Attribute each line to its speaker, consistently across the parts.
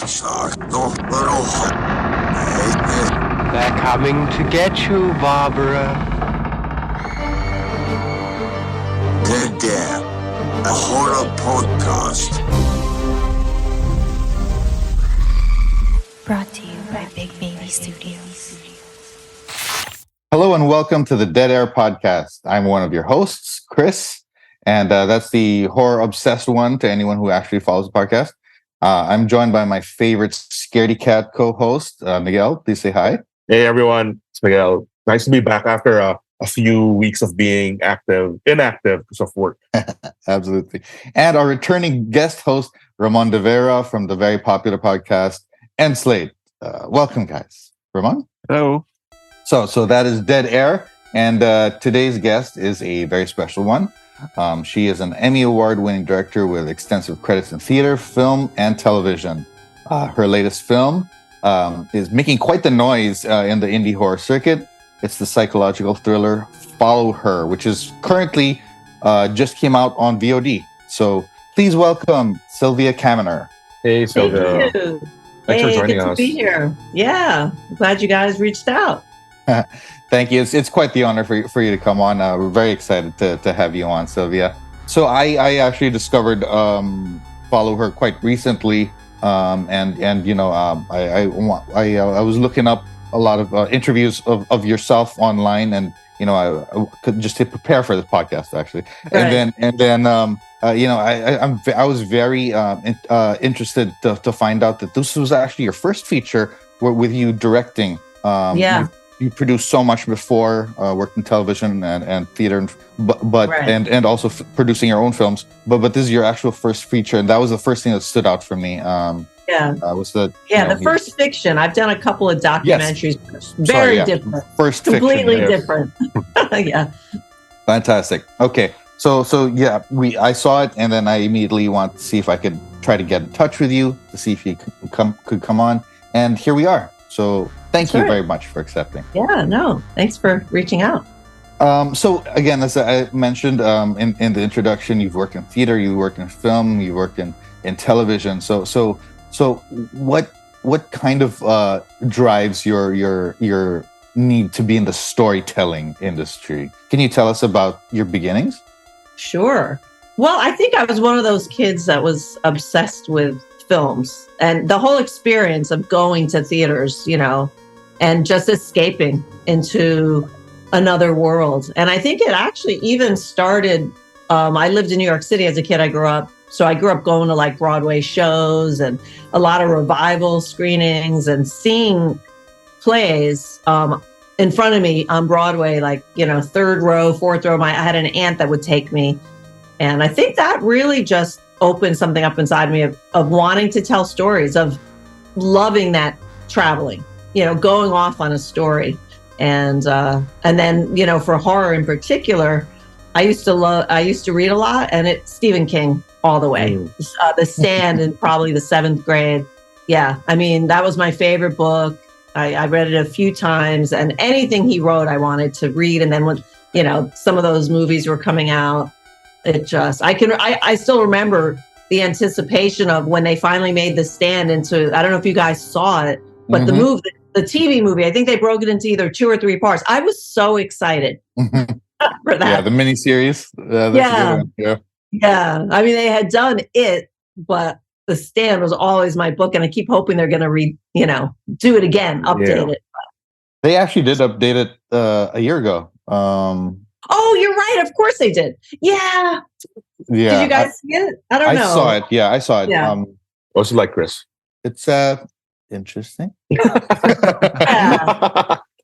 Speaker 1: They're coming to get you, Barbara.
Speaker 2: Dead Dad, a horror podcast.
Speaker 3: Brought to you by Big Baby Studios.
Speaker 4: Hello and welcome to the Dead Air podcast. I'm one of your hosts, Chris, and that's the horror-obsessed one to anyone who actually follows the podcast. I'm joined by my favorite scaredy cat co-host, Miguel. Please say hi.
Speaker 5: Hey everyone, it's Miguel. Nice to be back after a few weeks of being inactive because of work.
Speaker 4: Absolutely. And our returning guest host, Ramon De Vera from the very popular podcast End Slate. Welcome, guys. Ramon?
Speaker 5: Hello.
Speaker 4: So that is Dead Air, and today's guest is a very special one. She is an Emmy Award-winning director with extensive credits in theater, film, and television. Her latest film is making quite the noise in the indie horror circuit. It's the psychological thriller Follow Her, which is currently just came out on VOD. So please welcome Sylvia Caminar.
Speaker 5: Hey Sylvia.
Speaker 6: Thank you.
Speaker 5: Thanks for joining
Speaker 6: good
Speaker 5: us.
Speaker 6: to be here. Yeah, I'm glad you guys reached out.
Speaker 4: Thank you. It's quite the honor for you to come on. We're very excited to have you on, Sylvia. So I actually discovered Follow Her quite recently, and you know I was looking up a lot of interviews of yourself online, and you know I could just to prepare for this podcast actually,
Speaker 6: Right.
Speaker 4: and then you know I was very interested to find out that this was actually your first feature with you directing.
Speaker 6: Yeah.
Speaker 4: You produced so much before, worked in television and theater, but
Speaker 6: Right.
Speaker 4: and also producing your own films. But this is your actual first feature, and that was the first thing that stood out for me.
Speaker 6: Yeah.
Speaker 4: Was that
Speaker 6: The first fiction. I've done a couple of documentaries. Very different.
Speaker 4: First
Speaker 6: Completely
Speaker 4: fiction, yes.
Speaker 6: different. Yeah.
Speaker 4: Fantastic. Okay, so yeah, I saw it, and then I immediately wanted to see if I could try to get in touch with you to see if you could come on, and here we are. So thank
Speaker 6: That's
Speaker 4: you
Speaker 6: right.
Speaker 4: very much for accepting.
Speaker 6: Yeah. No. Thanks for reaching out.
Speaker 4: So again, as I mentioned in the introduction, you've worked in theater, you worked in film, you worked in television. So what kind of drives your need to be in the storytelling industry? Can you tell us about your beginnings?
Speaker 6: Sure. Well, I think I was one of those kids that was obsessed with films and the whole experience of going to theaters, you know, and just escaping into another world. And I think it actually even started, I lived in New York City as a kid. I grew up going to like Broadway shows and a lot of revival screenings and seeing plays in front of me on Broadway, like, you know, third row, fourth row. I had an aunt that would take me. And I think that really just opened something up inside me of wanting to tell stories, of loving that traveling, you know, going off on a story. And then, you know, for horror in particular, I used to read a lot, and it's Stephen King all the way. The Stand in probably the 7th grade. Yeah. I mean, that was my favorite book. I read it a few times, and anything he wrote, I wanted to read. And then when, you know, some of those movies were coming out, I still remember the anticipation of when they finally made The Stand into, I don't know if you guys saw it, but the TV movie, I think they broke it into either 2 or 3 parts. I was so excited for that.
Speaker 4: Yeah, the miniseries. That's
Speaker 6: Yeah.
Speaker 4: a good one. Yeah.
Speaker 6: Yeah. I mean, they had done it, but The Stand was always my book. And I keep hoping they're going to do it again, update it.
Speaker 4: They actually did update it a year ago.
Speaker 6: Oh, you're right. Of course they did. Yeah.
Speaker 4: Yeah.
Speaker 6: Did you guys see it? I don't know.
Speaker 4: I saw it. Yeah, I saw it.
Speaker 6: Yeah.
Speaker 5: What's it like, Chris?
Speaker 4: It's interesting.
Speaker 6: Yeah.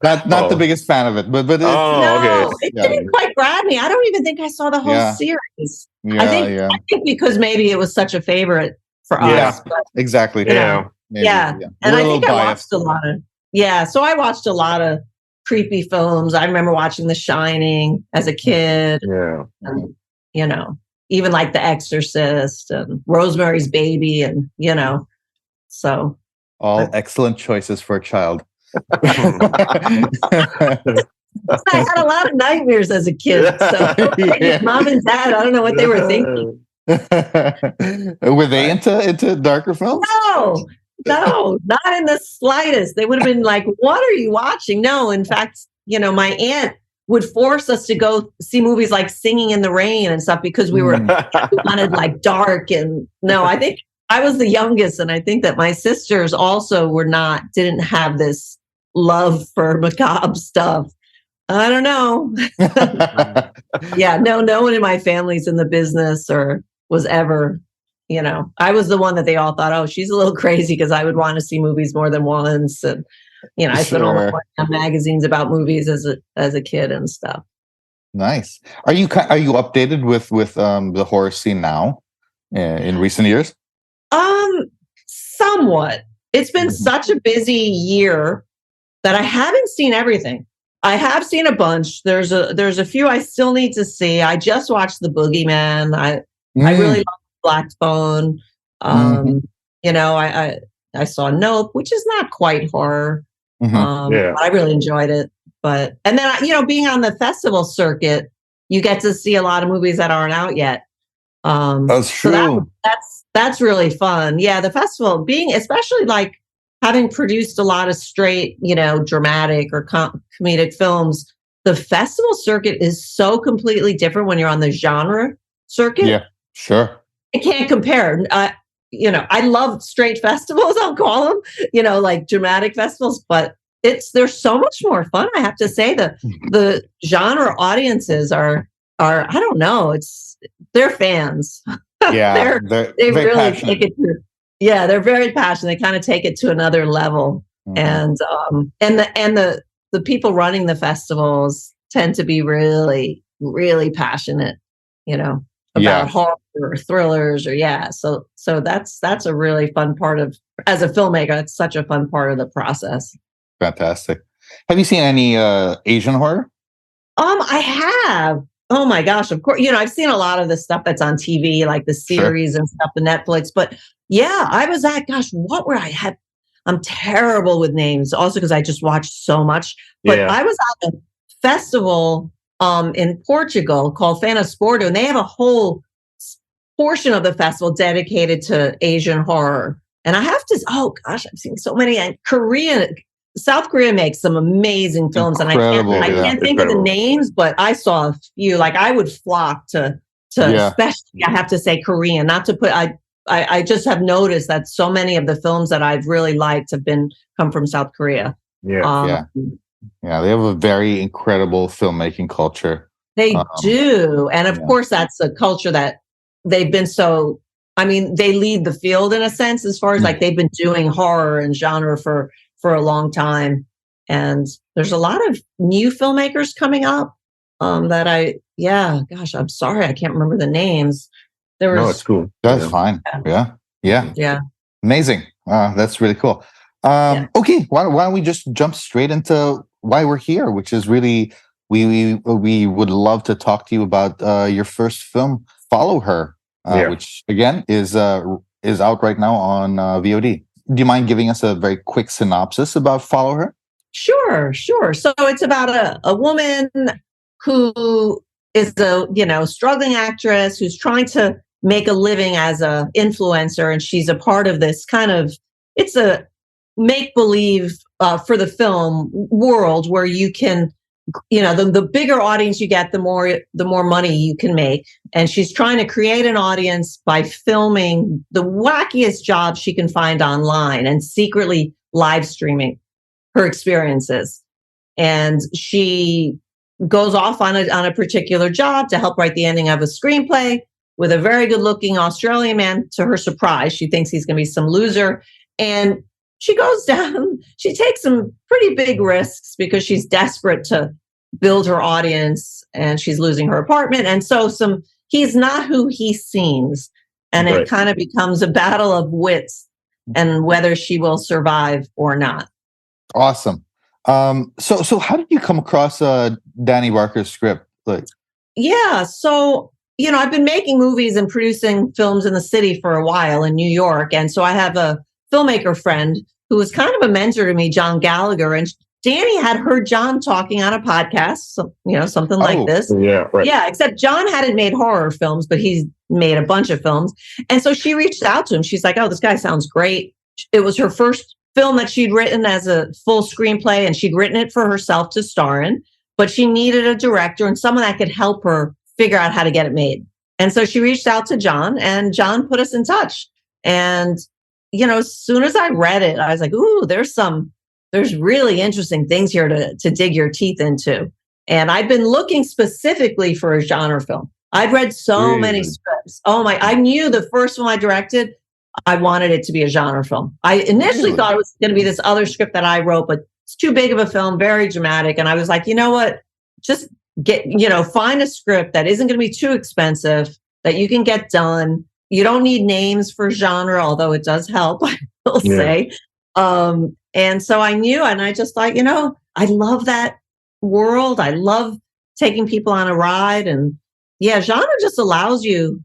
Speaker 4: Not the biggest fan of it, but it's,
Speaker 6: No, it
Speaker 4: Yeah.
Speaker 6: didn't quite grab me. I don't even think I saw the whole
Speaker 4: Yeah.
Speaker 6: series.
Speaker 4: yeah,
Speaker 6: I think because maybe it was such a favorite for
Speaker 4: Yeah.
Speaker 6: us. But,
Speaker 4: exactly.
Speaker 5: Yeah.
Speaker 4: Maybe,
Speaker 6: yeah. And
Speaker 4: We're
Speaker 6: I
Speaker 4: a
Speaker 6: think
Speaker 4: little
Speaker 6: I
Speaker 4: biased.
Speaker 6: watched a lot of, so I watched a lot of creepy films. I remember watching The Shining as a kid,
Speaker 5: Yeah.
Speaker 6: and, you know, even like The Exorcist and Rosemary's Baby, and, you know, so.
Speaker 4: All excellent choices for a child.
Speaker 6: I had a lot of nightmares as a kid. So
Speaker 4: Yeah.
Speaker 6: mom and dad, I don't know what they were thinking.
Speaker 4: Were they into darker films?
Speaker 6: No, No, not in the slightest. They would have been like, "What are you watching?" No, in fact, my aunt would force us to go see movies like Singing in the Rain and stuff because we wanted like dark. And no, I think I was the youngest, and I think that my sisters also didn't have this love for macabre stuff. I don't know. Yeah, no one in my family's in the business or was ever, I was the one that they all thought, oh, she's a little crazy because I would want to see movies more than once. And, I spent all my money on magazines about movies as a kid and stuff.
Speaker 4: Nice. Are you updated with the horror scene now in recent years?
Speaker 6: Somewhat. It's been such a busy year that I haven't seen everything. I have seen a bunch. There's a few I still need to see. I just watched The Boogeyman. I really love Black Phone. I saw Nope, which is not quite horror. But I really enjoyed it. And then being on the festival circuit, you get to see a lot of movies that aren't out yet.
Speaker 4: That's true.
Speaker 6: So that's really fun. Yeah, the festival especially like having produced a lot of straight, dramatic or comedic films, the festival circuit is so completely different when you're on the genre circuit.
Speaker 4: Yeah, sure.
Speaker 6: I can't compare. I love straight festivals, I'll call them, like dramatic festivals, but they're so much more fun. I have to say the genre audiences are I don't know, they're fans.
Speaker 4: Yeah,
Speaker 6: they really passionate. Take it to, yeah, they're very passionate. They kind of take it to another level. And the people running the festivals tend to be really, really passionate, about horror or thrillers so that's a really fun part of, as a filmmaker, it's such a fun part of the process.
Speaker 4: Fantastic. Have you seen any Asian horror?
Speaker 6: I have. Oh my gosh, of course. I've seen a lot of the stuff that's on TV, like the series and stuff, the Netflix. But yeah, I was at, what were I had? I'm terrible with names, also because I just watched so much. But I was at a festival in Portugal called Fanasporto, and they have a whole portion of the festival dedicated to Asian horror. And I have to, I've seen so many. And South Korea makes some amazing films.
Speaker 4: Incredible,
Speaker 6: and I can't think of the names, but I saw a few. Like I would flock to especially, I have to say, Korean. Not to put, I just have noticed that so many of the films that I've really liked have come from South Korea.
Speaker 4: Yeah, they have a very incredible filmmaking culture.
Speaker 6: They do, and of course, that's a culture that they've been so. I mean, they lead the field in a sense, as far as like they've been doing horror and genre for a long time. And there's a lot of new filmmakers coming up that I'm sorry, I can't remember the names.
Speaker 5: No, it's cool.
Speaker 4: That's fine. Yeah. Amazing. That's really cool. Okay, why don't we just jump straight into why we're here, which is really, we would love to talk to you about your first film, Follow Her, which again is out right now on VOD. Do you mind giving us a very quick synopsis about Follow Her?
Speaker 6: Sure. So it's about a woman who is a struggling actress who's trying to make a living as a influencer, and she's a part of this it's a make-believe for the film world where you can, the bigger audience you get, the more money you can make. And she's trying to create an audience by filming the wackiest jobs she can find online and secretly live streaming her experiences. And she goes off on a particular job to help write the ending of a screenplay with a very good-looking Australian man. To her surprise, she thinks he's going to be some loser. And she goes down, she takes some pretty big risks because she's desperate to build her audience, and she's losing her apartment. And so he's not who he seems. And it kind of becomes a battle of wits and whether she will survive or not.
Speaker 4: Awesome. So how did you come across Danny Barker's script?
Speaker 6: So, I've been making movies and producing films in the city for a while in New York. And so I have a filmmaker friend who was kind of a mentor to me, John Gallagher. And Danny had heard John talking on a podcast, something like this.
Speaker 5: Yeah, right.
Speaker 6: Yeah, except John hadn't made horror films, but he's made a bunch of films. And so she reached out to him. She's like, oh, this guy sounds great. it was her first film that she'd written as a full screenplay, and she'd written it for herself to star in, but she needed a director and someone that could help her figure out how to get it made. And so she reached out to John, and John put us in touch. And, as soon as I read it, I was like, ooh, there's really interesting things here to dig your teeth into. And I'd been looking specifically for a genre film. I'd read so many scripts. I knew the first one I directed, I wanted it to be a genre film. I initially thought it was going to be this other script that I wrote, but it's too big of a film, very dramatic. And I was like, you know what? Just find a script that isn't going to be too expensive, that you can get done. You don't need names for genre, although it does help, I will say. And so I knew, and I just thought, I love that world. I love taking people on a ride. And genre just allows you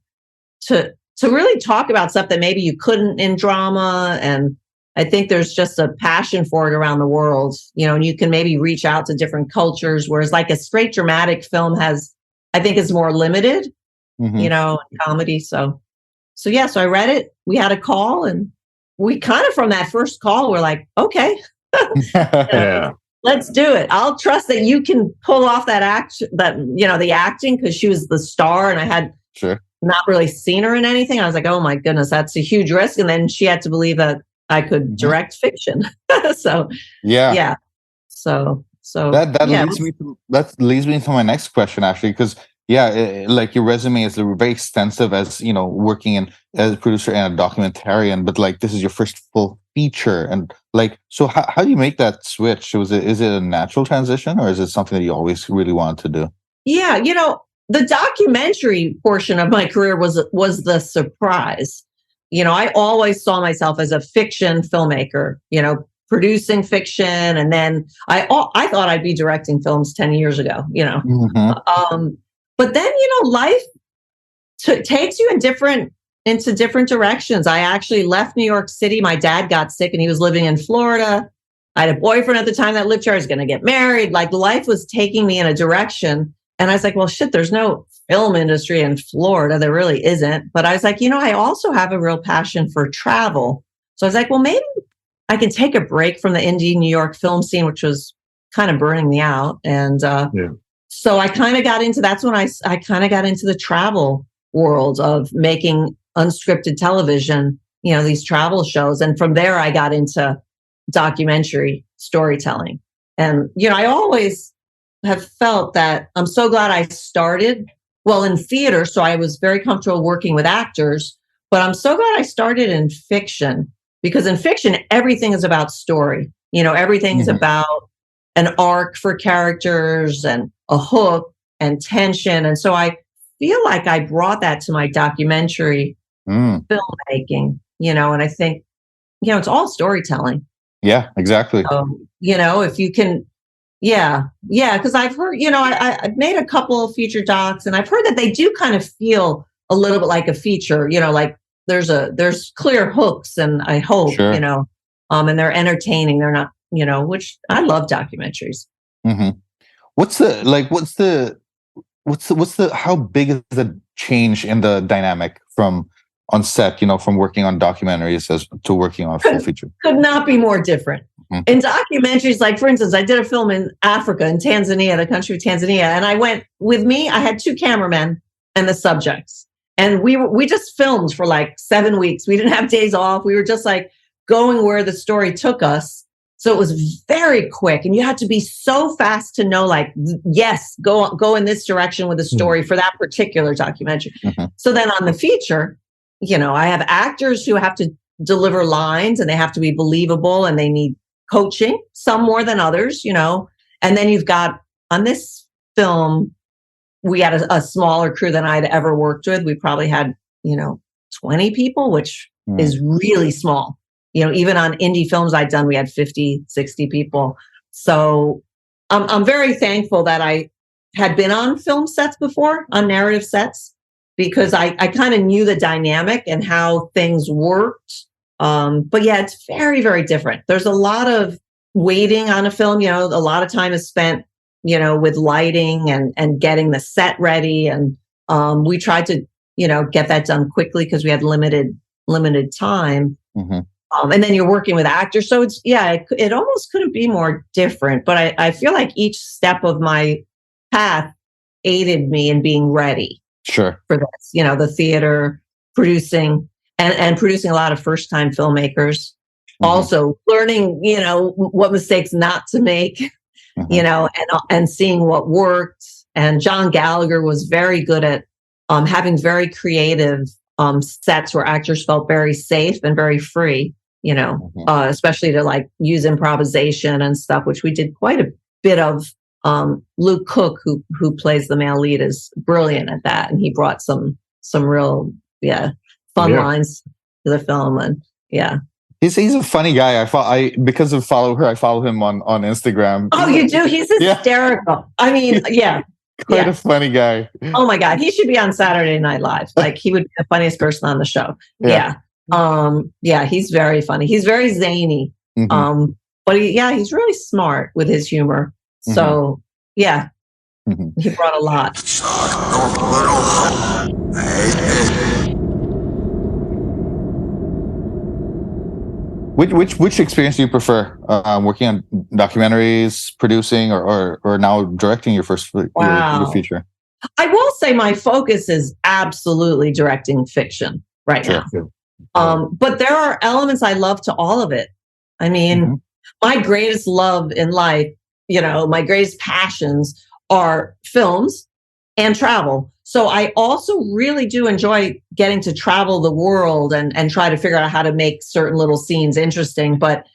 Speaker 6: to really talk about stuff that maybe you couldn't in drama. And I think there's just a passion for it around the world, and you can maybe reach out to different cultures, whereas like a straight dramatic film is more limited, in comedy. So I read it. We had a call, and we kind of, from that first call, we're like, okay, let's do it. I'll trust that you can pull off that the acting, because she was the star and I had not really seen her in anything. I was like, oh my goodness, that's a huge risk. And then she had to believe that I could direct fiction. So
Speaker 4: that leads me to my next question, actually, because like your resume is very extensive as working as a producer and a documentarian, but like this is your first full feature, and like, so how do you make that switch? Is it a natural transition, or is it something that you always really wanted to do?
Speaker 6: Yeah, the documentary portion of my career was the surprise. I always saw myself as a fiction filmmaker, producing fiction, and then I thought I'd be directing films 10 years ago, but then, life takes you into different directions. I actually left New York City. My dad got sick and he was living in Florida. I had a boyfriend at the time that lived here. I was going to get married. Like, life was taking me in a direction. And I was like, well, shit, there's no film industry in Florida. There really isn't. But I was like, I also have a real passion for travel. So I was like, well, maybe I can take a break from the indie New York film scene, which was kind of burning me out. And so I kind of got into, that's when I kind of got into the travel world of making unscripted television, these travel shows. And from there, I got into documentary storytelling. And, I always have felt that I'm so glad I started in theater. So I was very comfortable working with actors, but I'm so glad I started in fiction, because in fiction, everything is about story. Everything's about an arc for characters and a hook and tension. And so I feel like I brought that to my documentary filmmaking, and I think, it's all storytelling.
Speaker 4: Yeah, exactly.
Speaker 6: If you can, because I've heard, I've made a couple of feature docs, and I've heard that they do kind of feel a little bit like a feature, like there's clear hooks, and I hope, and they're entertaining. They're not, which I love documentaries.
Speaker 4: How big is the change in the dynamic from on set, from working on documentaries to working on a full feature?
Speaker 6: Could not be more different. In documentaries, like, for instance, I did a film in Africa, in Tanzania, the country of Tanzania. And I had two cameramen and the subjects. And we just filmed for like 7 weeks. We didn't have days off. We were just like going where the story took us. So it was very quick, and you had to be so fast to know, like, yes, go in this direction with the story for that particular documentary. So then on the feature, I have actors who have to deliver lines, and they have to be believable, and they need coaching, some more than others, and then you've got, on this film, we had a smaller crew than I'd ever worked with. We probably had, 20 people, which is really small. Even on indie films I'd done, we had 50, 60 people. So I'm very thankful that I had been on film sets before, on narrative sets, because I kind of knew the dynamic and how things worked. But yeah, it's very, very different. There's a lot of waiting on a film. A lot of time is spent, with lighting and getting the set ready. And we tried to, get that done quickly because we had limited time. And then you're working with actors. So it almost couldn't be more different. But I feel like each step of my path aided me in being ready
Speaker 4: Sure.
Speaker 6: for this. The theater, producing, and producing a lot of first time filmmakers. Also learning, what mistakes not to make, and seeing what worked. And John Gallagher was very good at having very creative sets where actors felt very safe and very free, especially to like use improvisation and stuff, which we did quite a bit of. Luke Cook, who plays the male lead, is brilliant at that, and he brought some real fun lines to the film, and
Speaker 4: he's a funny guy. Because of follow him on Instagram.
Speaker 6: Oh, you do? He's hysterical. I mean,
Speaker 4: quite a funny guy.
Speaker 6: Oh my God, he should be on Saturday Night Live. Like he would be the funniest person on the show. He's very funny. He's very zany. But he's really smart with his humor. So he brought a lot.
Speaker 4: Which experience do you prefer? Working on documentaries, producing, or now directing your first your feature?
Speaker 6: I will say my focus is absolutely directing fiction right now. But there are elements I love to all of it. I mean, my greatest love in life, my greatest passions are films and travel. So I also really do enjoy getting to travel the world and try to figure out how to make certain little scenes interesting. But,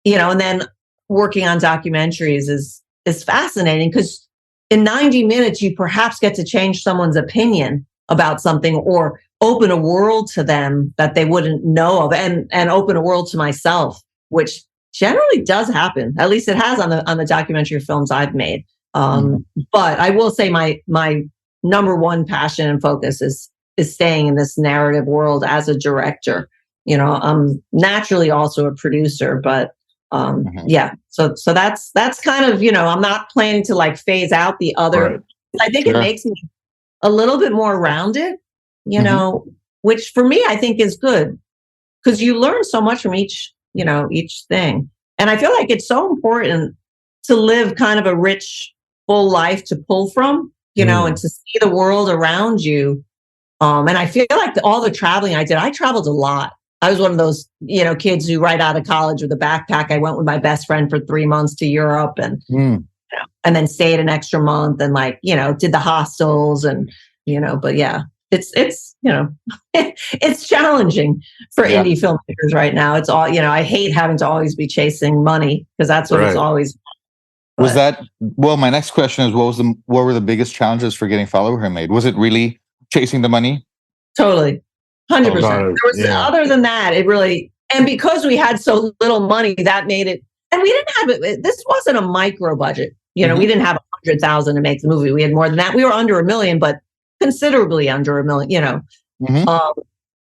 Speaker 6: and then working on documentaries is fascinating because in 90 minutes, you perhaps get to change someone's opinion about something or open a world to them that they wouldn't know of and open a world to myself, which generally does happen. At least it has on the documentary films I've made. But I will say my number one passion and focus is staying in this narrative world as a director. I'm naturally also a producer, but so that's kind of, I'm not planning to like phase out the other. I think it makes me a little bit more rounded, which for me I think is good because you learn so much from each thing. And I feel like it's so important to live kind of a rich, full life to pull from, and to see the world around you. And I feel like all the traveling I did, I traveled a lot. I was one of those, kids who right out of college with a backpack, I went with my best friend for 3 months to Europe and, and then stayed an extra month and did the hostels and, but it's it's challenging for indie filmmakers right now. It's all, I hate having to always be chasing money because that's what it's always.
Speaker 4: Was that, my next question is, what were the biggest challenges for getting Follow Her made? Was it really chasing the money?
Speaker 6: Totally. 100%. There was, other than that, it really, and because we had so little money, that made it, and we didn't have it, this wasn't a micro budget. We didn't have 100,000 to make the movie. We had more than that. We were under $1 million, but considerably under $1 million,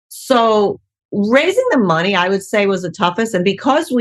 Speaker 6: So raising the money, I would say, was the toughest. And because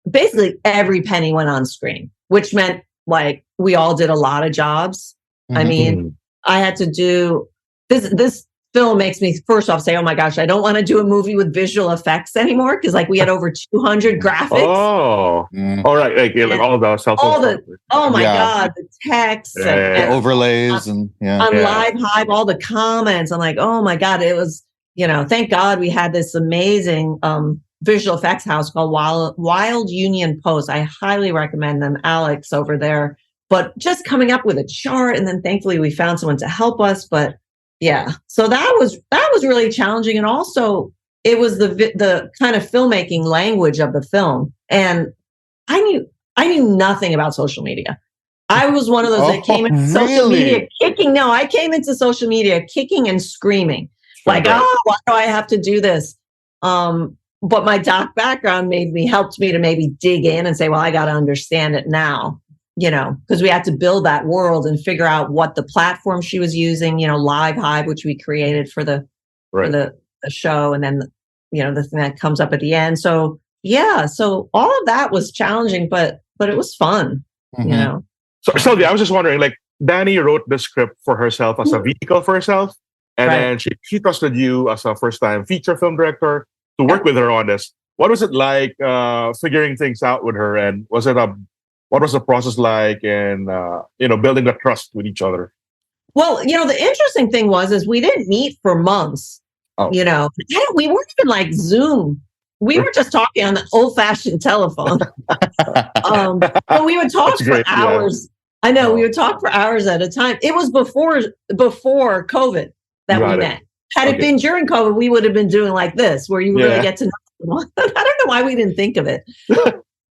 Speaker 6: basically every penny went on screen, which meant like we all did a lot of jobs. I mean, I had to do this film makes me first off say, oh my gosh, I don't want to do a movie with visual effects anymore because like we had over 200 graphics.
Speaker 5: All right, like all of those.
Speaker 6: Oh my God, the text and
Speaker 4: overlays
Speaker 6: on Live Hive, all the comments. I'm like, oh my God, it was, thank God we had this amazing visual effects house called Wild Union Post. I highly recommend them, Alex over there. But just coming up with a chart, and then thankfully we found someone to help us. But so that was really challenging, and also it was the kind of filmmaking language of the film, and I knew nothing about social media. I was one of those that came into social media kicking. No, I came into social media kicking and screaming, like, oh, why do I have to do this? But my doc background helped me to maybe dig in and say, well, I got to understand it now. Because we had to build that world and figure out what the platform she was using, Live Hive, which we created for the show. And then, the thing that comes up at the end. So, so all of that was challenging, but it was fun,
Speaker 5: So, Sylvia, I was just wondering, like, Danny wrote the script for herself as a vehicle for herself. And then she trusted you as a first-time feature film director to work with her on this. what was it like figuring things out with her, and what was the process like, and building the trust with each other?
Speaker 6: Well, the interesting thing is we didn't meet for months.
Speaker 5: Oh.
Speaker 6: We weren't even like Zoom. We were just talking on the old-fashioned telephone. But we would talk for hours. Yeah. I know, we would talk for hours at a time. It was before COVID that we met. Had it been during COVID, we would have been doing like this, where you really get to know someone. I don't know why we didn't think of it.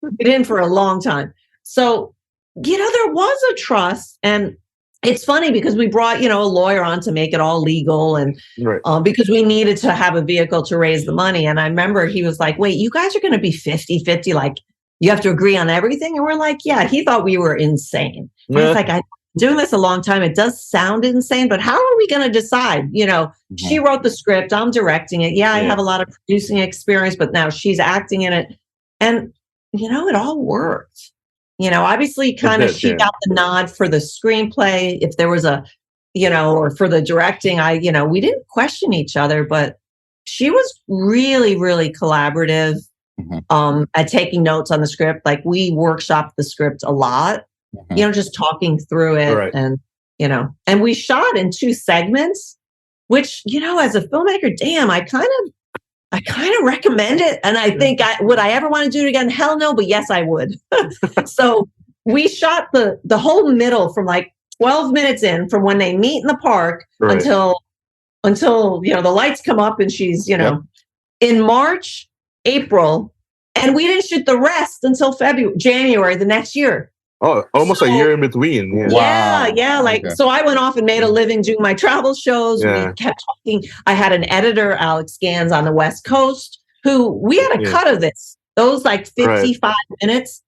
Speaker 6: We didn't for a long time. So, there was a trust. And it's funny because we brought, a lawyer on to make it all legal, and because we needed to have a vehicle to raise the money. And I remember he was like, wait, you guys are going to be 50-50, like you have to agree on everything? And we're like, yeah. He thought we were insane. It's like, I'm doing this a long time. It does sound insane, but how are we going to decide? She wrote the script, I'm directing it. I have a lot of producing experience, but now she's acting in it. And, it all worked. Obviously kind of she got the nod for the screenplay. If there was or for the directing, we didn't question each other, but she was really, really collaborative at taking notes on the script. Like we workshopped the script a lot, just talking through it. And, and we shot in 2 segments, which, as a filmmaker, damn, I kind of recommend it. And I think would I ever want to do it again? Hell no, but yes, I would. So we shot the whole middle from like 12 minutes in from when they meet in the park until the lights come up and she's, in March, April, and we didn't shoot the rest until January the next year.
Speaker 5: Oh, almost a year in between.
Speaker 6: Yeah. Wow. So I went off and made a living doing my travel shows. We kept talking. I had an editor, Alex Gans, on the West Coast, who we had a cut of those like 55 minutes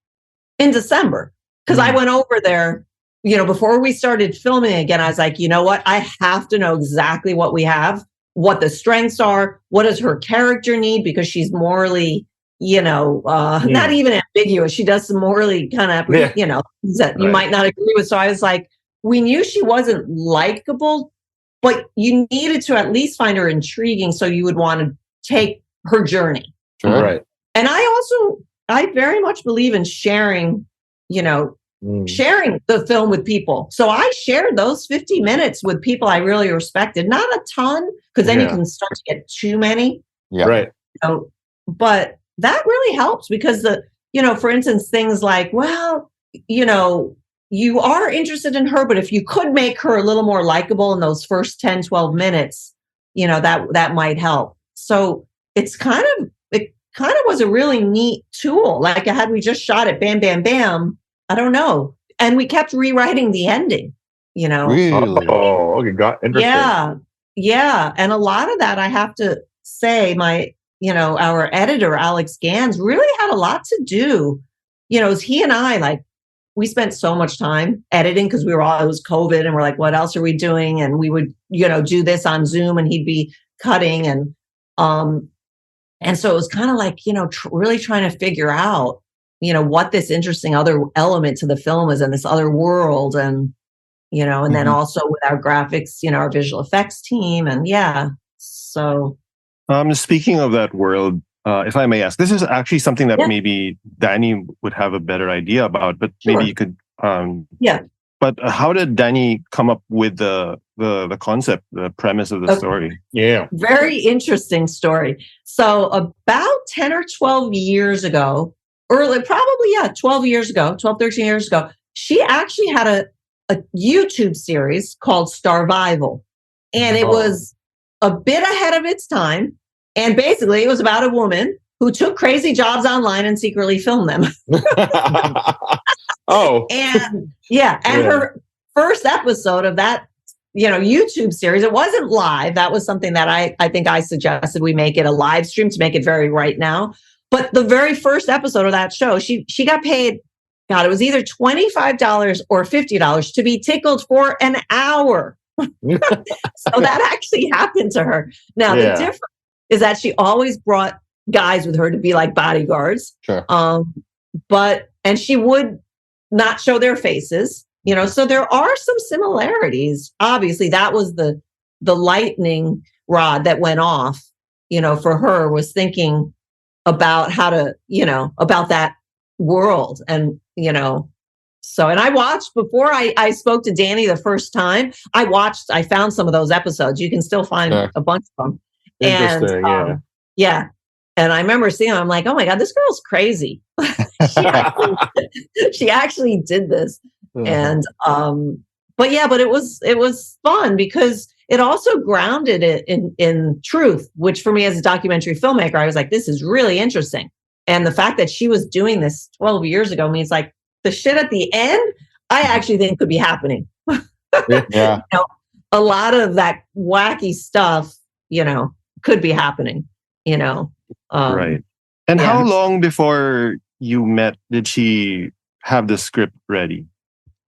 Speaker 6: in December. Because I went over there, before we started filming again, I was like, you know what? I have to know exactly what we have, what the strengths are, what does her character need, because she's morally, not even ambiguous. She does some morally kind of, that you might not agree with. So I was like, we knew she wasn't likable, but you needed to at least find her intriguing so you would want to take her journey.
Speaker 4: Sure.
Speaker 5: Right.
Speaker 6: And I very much believe in sharing, sharing the film with people. So I shared those 50 minutes with people I really respected, not a ton, because then you can start to get too many.
Speaker 4: Yeah.
Speaker 5: Right.
Speaker 6: But that really helps because for instance, things like, well, you are interested in her, but if you could make her a little more likable in those first 10, 12 minutes, that might help. So it kind of was a really neat tool. Like had we just shot it, bam, bam, bam, I don't know. And we kept rewriting the ending,
Speaker 4: Really?
Speaker 5: Oh, okay. Got interesting.
Speaker 6: Yeah. And a lot of that, I have to say, our editor, Alex Gans, really had a lot to do. As he and I, we spent so much time editing because it was COVID and we're like, what else are we doing? And we would, do this on Zoom and he'd be cutting. And so it was kind of like, really trying to figure out, what this interesting other element to the film is and this other world. And, and then also with our graphics, our visual effects team. And so.
Speaker 7: Speaking of that world, if I may ask, this is actually something that maybe Danny would have a better idea about, but maybe you could. But how did Danny come up with the concept, the premise of the story?
Speaker 5: Yeah.
Speaker 6: Very interesting story. So about 10 or 12 years ago, 12 years ago, 12, 13 years ago, she actually had a YouTube series called Starvival. And it was a bit ahead of its time. And basically it was about a woman who took crazy jobs online and secretly filmed them. And her first episode of that, YouTube series, it wasn't live. That was something that I think I suggested we make it a live stream to make it very right now. But the very first episode of that show, she got paid, God, it was either $25 or $50 to be tickled for an hour. So that actually happened to her. Now, the difference is that she always brought guys with her to be like bodyguards.
Speaker 4: Sure.
Speaker 6: And she would not show their faces, so there are some similarities. Obviously, that was the lightning rod that went off, for her, was thinking, about how to, about that world. And, and I watched before I spoke to Danny the first time. I found some of those episodes. You can still find a bunch of them.
Speaker 5: Interesting,
Speaker 6: and, yeah. And I remember seeing them. I'm like, oh my God, this girl's crazy. she actually did this. And, but it was fun because it also grounded it in truth, which for me as a documentary filmmaker, I was like, this is really interesting. And the fact that she was doing this 12 years ago means like the shit at the end, I actually think could be happening.
Speaker 4: Yeah.
Speaker 6: A lot of that wacky stuff, could be happening,
Speaker 7: right. And how long before you met did she have the script ready?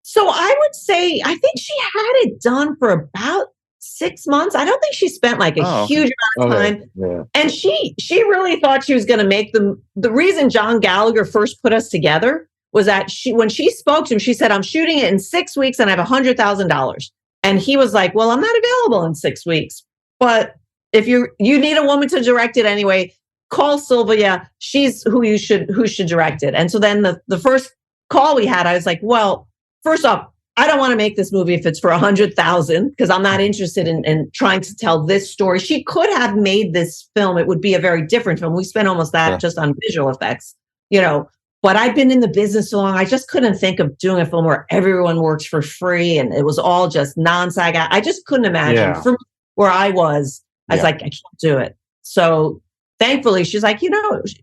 Speaker 6: So I would say, I think she had it done for about 6 months. I don't think she spent like a huge amount of time.
Speaker 5: Yeah.
Speaker 6: And she really thought she was going to make them. The reason John Gallagher first put us together was that when she spoke to him, she said, I'm shooting it in 6 weeks and I have $100,000. And he was like, well, I'm not available in 6 weeks, but if you need a woman to direct it anyway, call Sylvia. She's who should direct it. And so then the first call we had, I was like, well, first off, I don't want to make this movie if it's for 100,000 because I'm not interested in trying to tell this story. She could have made this film. It would be a very different film. We spent almost that just on visual effects, but I've been in the business so long. I just couldn't think of doing a film where everyone works for free and it was all just non-SAG. I just couldn't imagine from where I was. I was like, I can't do it. So thankfully she's like,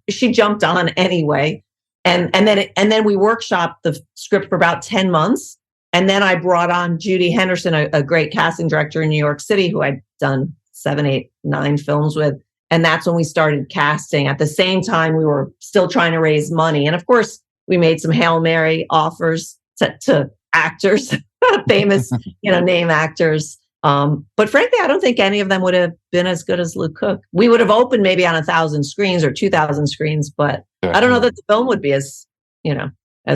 Speaker 6: she jumped on anyway. And then we workshopped the script for about 10 months. And then I brought on Judy Henderson, a great casting director in New York City, who I'd done 7, 8, 9 films with. And that's when we started casting. At the same time, we were still trying to raise money. And of course, we made some Hail Mary offers to actors, famous, name actors. But frankly, I don't think any of them would have been as good as Luke Cook. We would have opened maybe on 1,000 screens or 2,000 screens, but I don't know that the film would be as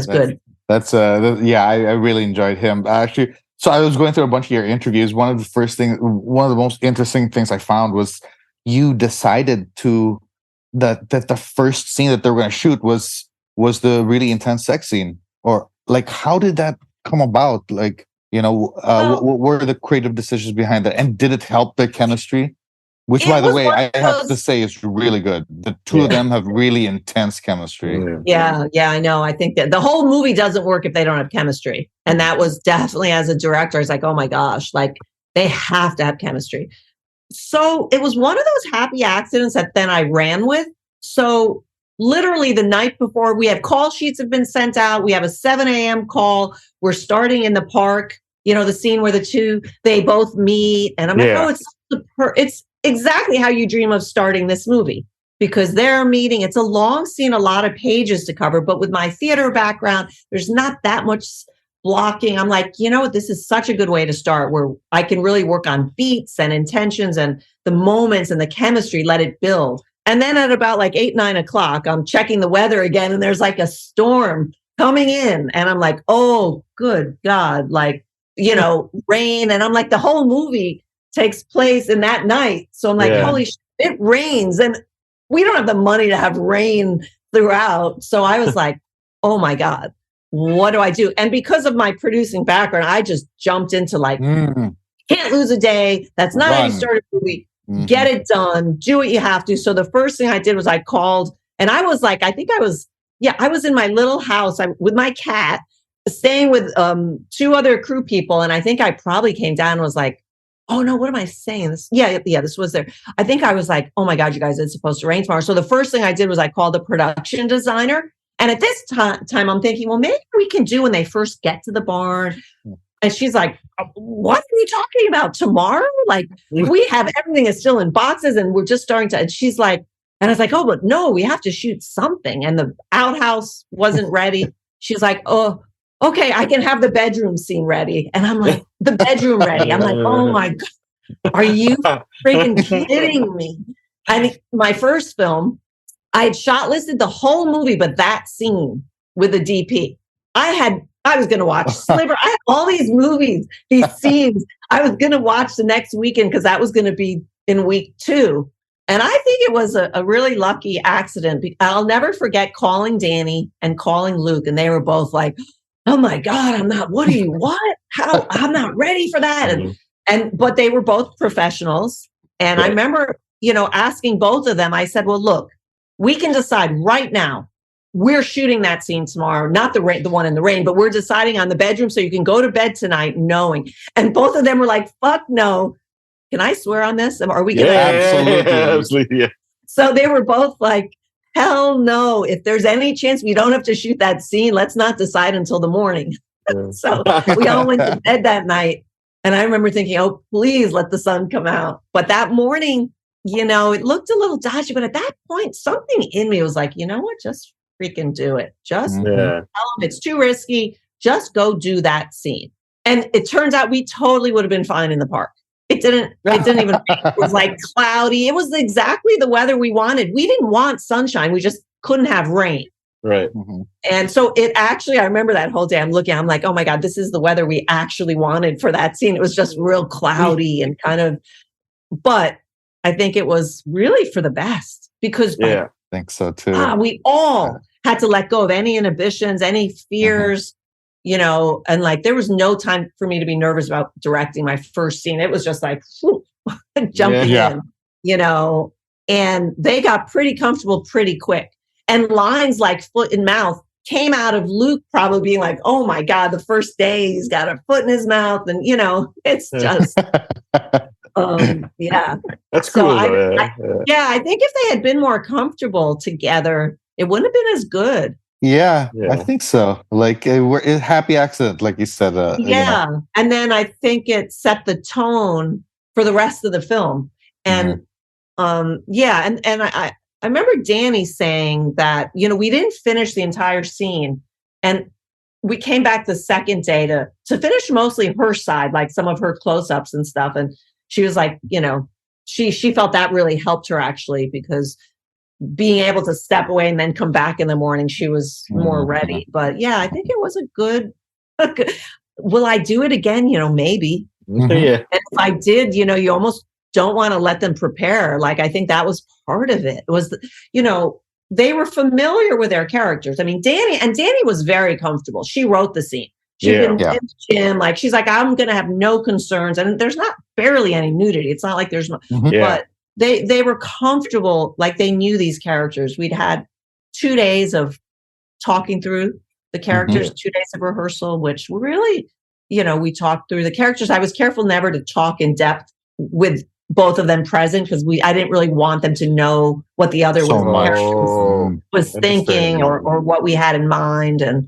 Speaker 6: good.
Speaker 4: That's I really enjoyed him actually. So I was going through a bunch of your interviews. One of the most interesting things I found was you decided that the first scene that they were going to shoot was the really intense sex scene, or like how did that come about? Like what were the creative decisions behind that, and did it help the chemistry? Which, by the way, I have to say is really good. The two of them have really intense chemistry.
Speaker 6: Yeah, I know. I think that the whole movie doesn't work if they don't have chemistry. And that was definitely, as a director, I was like, oh my gosh, like they have to have chemistry. So it was one of those happy accidents that then I ran with. So literally the night before, we have call sheets have been sent out. We have a 7 a.m. call. We're starting in the park, the scene where they both meet. And I'm like, it's exactly how you dream of starting this movie, because they're meeting. It's a long scene, a lot of pages to cover, but with my theater background, there's not that much blocking. I'm like, this is such a good way to start, where I can really work on beats and intentions and the moments and the chemistry, let it build. And then at about like 8, 9 o'clock, I'm checking the weather again, and there's like a storm coming in. And I'm like, oh, good God, like, rain. And I'm like, the whole movie takes place in that night. So I'm like, holy shit, it rains. And we don't have the money to have rain throughout. So I was like, oh my God, what do I do? And because of my producing background, I just jumped into like, can't lose a day. That's not how you start a movie. Get it done. Do what you have to. So the first thing I did was I called, and I was like, I was in my little house with my cat, staying with 2 other crew people. And I think I probably came down and was like, oh no, what am I saying? This was there. I think I was like, oh my God, you guys, it's supposed to rain tomorrow. So the first thing I did was I called the production designer. And at this time, I'm thinking, well, maybe we can do when they first get to the barn. And she's like, what are you talking about? Tomorrow? Like, we have everything is still in boxes and we're just starting to, and she's like, and I was like, oh, but no, we have to shoot something. And the outhouse wasn't ready. She's like, oh, okay, I can have the bedroom scene ready. And I'm like, the bedroom ready. I'm like, oh my God, are you freaking kidding me? I mean, my first film, I had shot listed the whole movie, but that scene with the DP, I was going to watch Sliver. I had all these movies, these scenes I was going to watch the next weekend because that was going to be in week 2. And I think it was a really lucky accident. I'll never forget calling Danny and calling Luke, and they were both like, "Oh my God, what? How? I'm not ready for that." But they were both professionals. And I remember, asking both of them, I said, well, look, we can decide right now. We're shooting that scene tomorrow, not the one in the rain, but we're deciding on the bedroom so you can go to bed tonight knowing. And both of them were like, fuck no. Can I swear on this? Are we going to?
Speaker 5: Absolutely. Yeah.
Speaker 6: So they were both like, hell no. If there's any chance we don't have to shoot that scene, let's not decide until the morning. So we all went to bed that night. And I remember thinking, oh, please let the sun come out. But that morning, it looked a little dodgy. But at that point, something in me was like, you know what? Just freaking do it. Just tell them it's too risky. Just go do that scene. And it turns out we totally would have been fine in the park. It didn't even, it was like cloudy. It was exactly the weather we wanted. We didn't want sunshine. We just couldn't have rain.
Speaker 5: Right.
Speaker 6: And so I remember that whole day I'm like, oh my God, this is the weather we actually wanted for that scene. It was just real cloudy and but I think it was really for the best because
Speaker 4: I think so too.
Speaker 6: We all had to let go of any inhibitions, any fears, and like there was no time for me to be nervous about directing my first scene. It was just like jumping in, and they got pretty comfortable pretty quick. And lines like foot and mouth came out of Luke probably being like, oh my God, the first day he's got a foot in his mouth. And, it's just,
Speaker 5: That's cool.
Speaker 6: I think if they had been more comfortable together, it wouldn't have been as good.
Speaker 4: Yeah, I think so. Like a happy accident, like you said.
Speaker 6: And then I think it set the tone for the rest of the film. And I remember Danny saying that, we didn't finish the entire scene. And we came back the second day to finish mostly her side, like some of her close-ups and stuff. And she was like, she felt that really helped her actually, because being able to step away and then come back in the morning, she was more ready. But I think it was a good, will I do it again? Maybe.
Speaker 5: Yeah.
Speaker 6: And if I did, you almost don't want to let them prepare. Like, I think that was part of it. It was, they were familiar with their characters. I mean, Danny was very comfortable. She wrote the scene. She'd been in the gym. Like, she's like, I'm going to have no concerns. And there's not barely any nudity. It's not like there's no, but they were comfortable. Like, they knew these characters. We'd had 2 days of talking through the characters, 2 days of rehearsal, which really, we talked through the characters. I was careful never to talk in depth with both of them present because I didn't really want them to know what the other was thinking or what we had in mind. And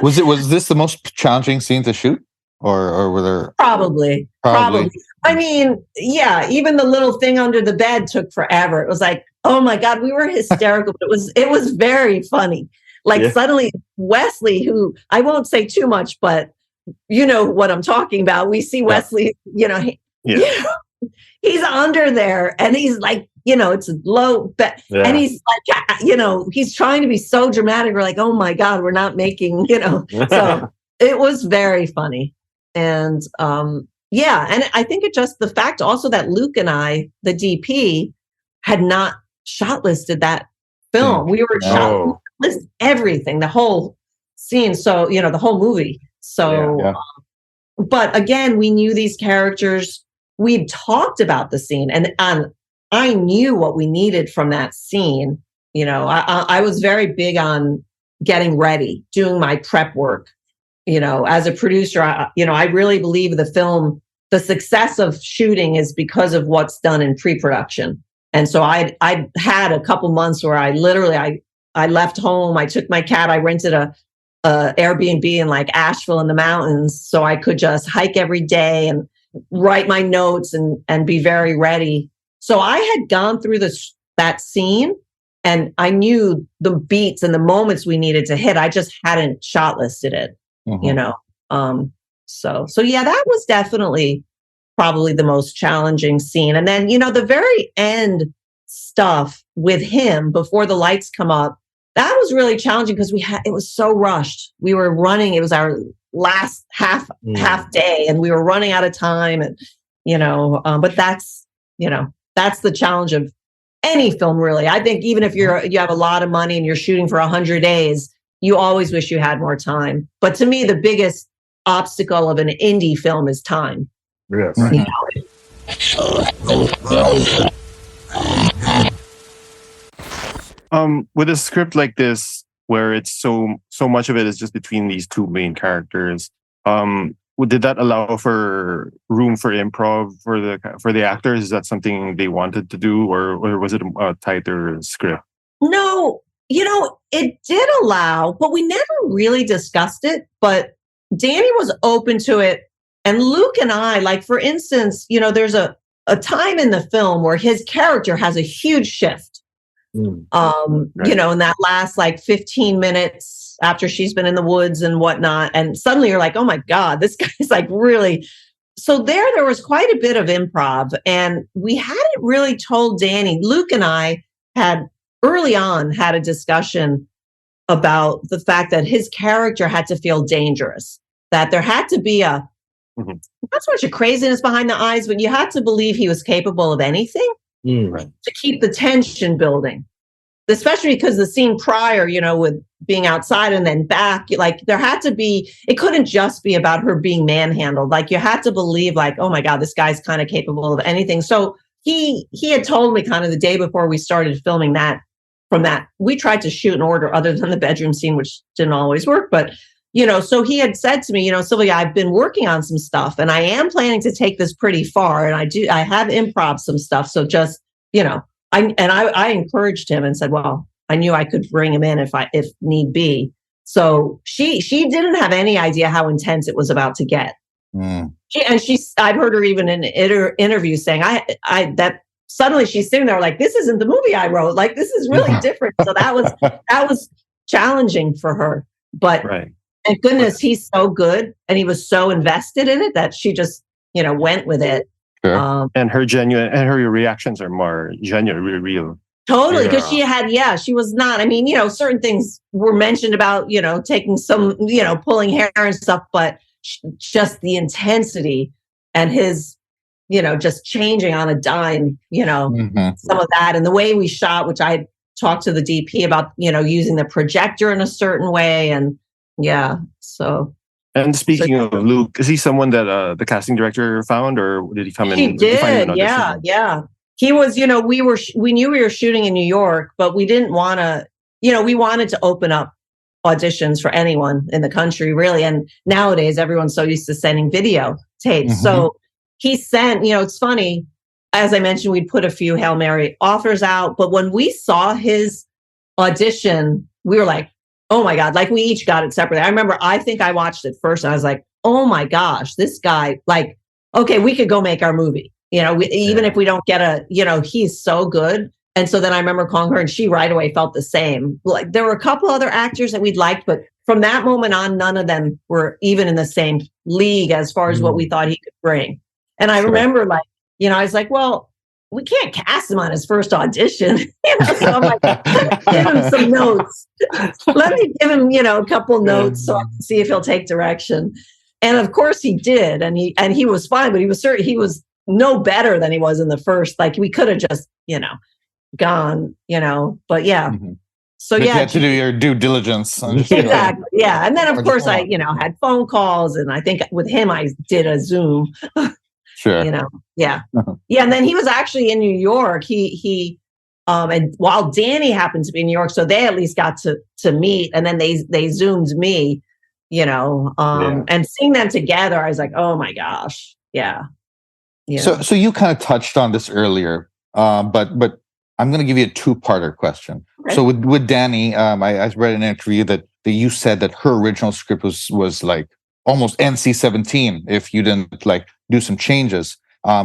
Speaker 4: was this the most challenging scene to shoot, or were there
Speaker 6: probably? I mean, even the little thing under the bed took forever. It was like, oh my God, we were hysterical, but it was very funny. Like suddenly Wesley, who I won't say too much, but you know what I'm talking about. We see Wesley, he's under there and he's like, it's a low, and he's like, he's trying to be so dramatic. We're like, oh my God, we're not making, so it was very funny. And, and I think it just the fact also that Luke and I, the DP, had not shortlisted that film. We were shortlisted everything, the whole scene. So, the whole movie. So, but again, we knew these characters. We'd talked about the scene, and I knew what we needed from that scene. I was very big on getting ready, doing my prep work. As a producer, I really believe the success of shooting is because of what's done in pre-production. And so I had a couple months where I literally left home. I took my cat. I rented a Airbnb in like Asheville in the mountains, so I could just hike every day and write my notes and be very ready. So I had gone through that scene, and I knew the beats and the moments we needed to hit. I just hadn't shortlisted it, So that was definitely probably the most challenging scene. And then, the very end stuff with him before the lights come up, that was really challenging because it was so rushed. We were running. It was our last half day and we were running out of time. And, but that's that's the challenge of any film, really. I think even if you have a lot of money and you're shooting for 100 days, you always wish you had more time. But to me, the biggest obstacle of an indie film is time.
Speaker 5: Yes.
Speaker 6: You
Speaker 7: know? With a script like this, where it's so much of it is just between these two main characters, did that allow for room for improv for the actors? Is that something they wanted to do, or was it a tighter script?
Speaker 6: No, it did allow, but we never really discussed it. But Danny was open to it, and Luke and I, like for instance, there's a time in the film where his character has a huge shift. Right. In that last like 15 minutes after she's been in the woods and whatnot. And suddenly you're like, oh my God, this guy's like really. So there was quite a bit of improv, and we hadn't really told Danny. Luke and I had early on had a discussion about the fact that his character had to feel dangerous, that there had to be not so much a craziness behind the eyes, but you had to believe he was capable of anything.
Speaker 7: Right.
Speaker 6: To keep the tension building, especially because the scene prior, with being outside and then back, like there had to be, it couldn't just be about her being manhandled. Like you had to believe like, oh my God, this guy's kind of capable of anything. So he had told me kind of the day before we started filming that, from that, we tried to shoot in order other than the bedroom scene, which didn't always work. But, so he had said to me, Sylvia, I've been working on some stuff and I am planning to take this pretty far. And I have improv some stuff. So just, I encouraged him and said, well, I knew I could bring him in if need be. So she didn't have any idea how intense it was about to get. I've heard her even in interviews saying that suddenly she's sitting there like, this isn't the movie I wrote. Like, this is really different. So that was challenging for her, but
Speaker 7: right.
Speaker 6: Thank goodness he's so good and he was so invested in it that she just, went with it.
Speaker 4: Sure.
Speaker 7: And her reactions are more genuine, real.
Speaker 6: Totally. Because she was not, certain things were mentioned about, taking some, pulling hair and stuff, but just the intensity and his, just changing on a dime, some of that. And the way we shot, which I talked to the DP about, using the projector in a certain way. And so. And
Speaker 7: speaking of Luke, is he someone that the casting director found, or did he come in?
Speaker 6: He did, yeah. He was, we knew we were shooting in New York, but we didn't want to, we wanted to open up auditions for anyone in the country, really. And nowadays, everyone's so used to sending video tapes. So he sent, it's funny, as I mentioned, we'd put a few Hail Mary offers out, but when we saw his audition, we were like, oh my God, like we each got it separately. I remember, I think I watched it first and I was like, oh my gosh, this guy, like, okay, we could go make our movie. Even if we don't get he's so good. And so then I remember calling her and she right away felt the same. Like there were a couple other actors that we'd liked, but from that moment on, none of them were even in the same league as far as what we thought he could bring. And I remember I was like, well, we can't cast him on his first audition. So I'm like, give him some notes. Let me give him, a couple notes so I can see if he'll take direction. And of course he did. And he was fine, but he was no better than he was in the first. Like we could have just, gone, but yeah. So
Speaker 4: but you had to do your due diligence.
Speaker 6: Exactly. Yeah. And then of course I, had phone calls, and I think with him, I did a Zoom.
Speaker 4: Sure.
Speaker 6: Yeah. Yeah. And then he was actually in New York. He and while Danny happened to be in New York, so they at least got to meet, and then they Zoomed me, and seeing them together, I was like, oh my gosh. Yeah.
Speaker 4: So you kind of touched on this earlier, but I'm going to give you a two-parter question. Okay. So with Danny, I read in an interview that you said that her original script was like almost NC-17 if you didn't like do some changes.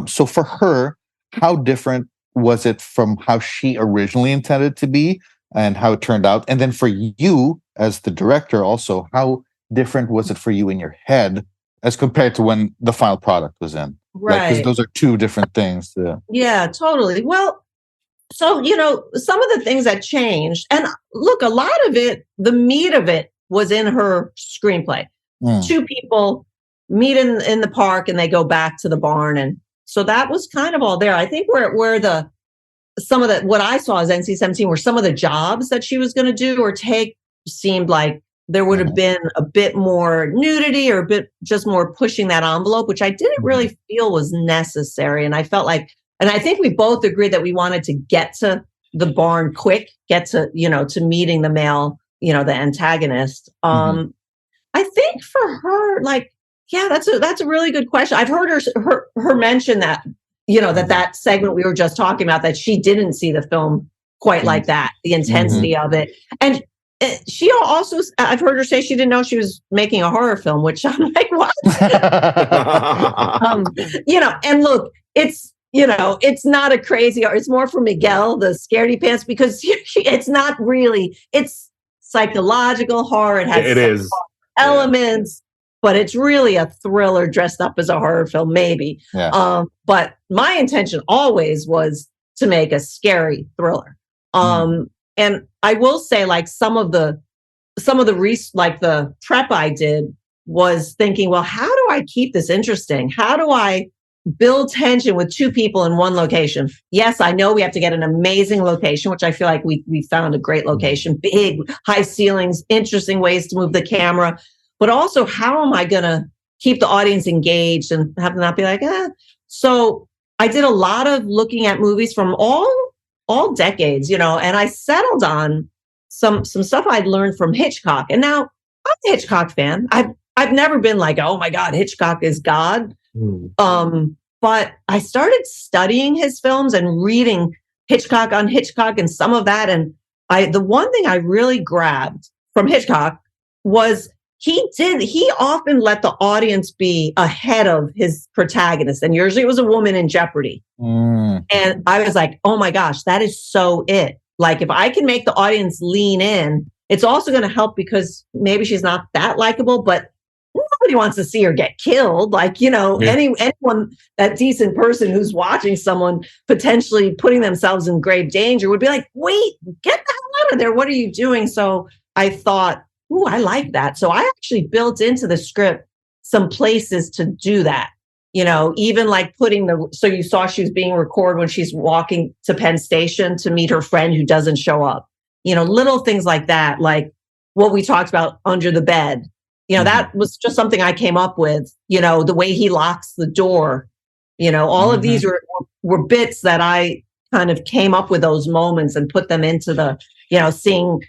Speaker 4: So for her, how different was it from how she originally intended to be and how it turned out? And then for you as the director also, how different was it for you in your head as compared to when the final product was in?
Speaker 6: Right.
Speaker 4: Because those are two different things.
Speaker 6: Yeah, totally. Well, so, some of the things that changed, and look, a lot of it, the meat of it was in her screenplay. Two people meet in the park and they go back to the barn, and So that was kind of all there. I think where some of the what I saw as NC-17 were some of the jobs that she was going to do or take seemed like there would have been a bit more nudity or a bit just more pushing that envelope, which I didn't really feel was necessary. And I felt like, and I think we both agreed that we wanted to get to the barn quick, get to, to meeting the male, the antagonist. I think for her, like, yeah, that's a really good question. I've heard her mention that, that segment we were just talking about, that she didn't see the film quite like that, the intensity of it. And she also, I've heard her say she didn't know she was making a horror film, which I'm like, what? And look, it's not a crazy, it's more for Miguel, the scaredy pants, because it's not really, it's psychological horror. It has elements, but it's really a thriller dressed up as a horror film, maybe.
Speaker 4: Yeah.
Speaker 6: But my intention always was to make a scary thriller. And I will say, like, some of the prep I did was thinking, well, how do I keep this interesting? How do I build tension with two people in one location? Yes, I know we have to get an amazing location, which I feel like we found a great location, big, high ceilings, interesting ways to move the camera. But also, how am I going to keep the audience engaged and have them not be like, So I did a lot of looking at movies from all decades, and I settled on some stuff I'd learned from Hitchcock. And now I'm a Hitchcock fan. I've never been like, oh my God, Hitchcock is God. But I started studying his films and reading Hitchcock on Hitchcock and some of that. And the one thing I really grabbed from Hitchcock was he often let the audience be ahead of his protagonist. And usually it was a woman in jeopardy. And I was like, oh my gosh, that is so it. Like, if I can make the audience lean in, it's also going to help because maybe she's not that likable, but nobody wants to see her get killed. Like, anyone, that decent person who's watching someone potentially putting themselves in grave danger would be like, wait, get the hell out of there. What are you doing? So I thought, ooh, I like that. So I actually built into the script some places to do that. Even like so you saw she was being recorded when she's walking to Penn Station to meet her friend who doesn't show up. Little things like that, like what we talked about under the bed. That was just something I came up with, the way he locks the door, all of these were bits that I kind of came up with those moments and put them into the, seeing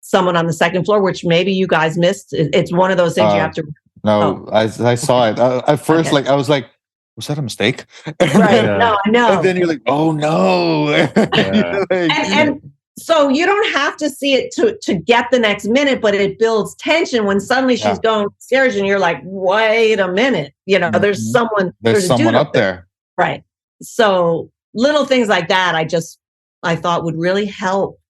Speaker 6: someone on the second floor, which maybe you guys missed. It's one of those things you have to.
Speaker 4: No, I saw it. At first, like, I was like, was that a mistake?
Speaker 6: Right. No, I know.
Speaker 4: And then you're like, oh no.
Speaker 6: And so you don't have to see it to get the next minute, but it builds tension when suddenly she's going upstairs and you're like, wait a minute, there's someone
Speaker 4: up there.
Speaker 6: Right. So little things like that, I thought would really help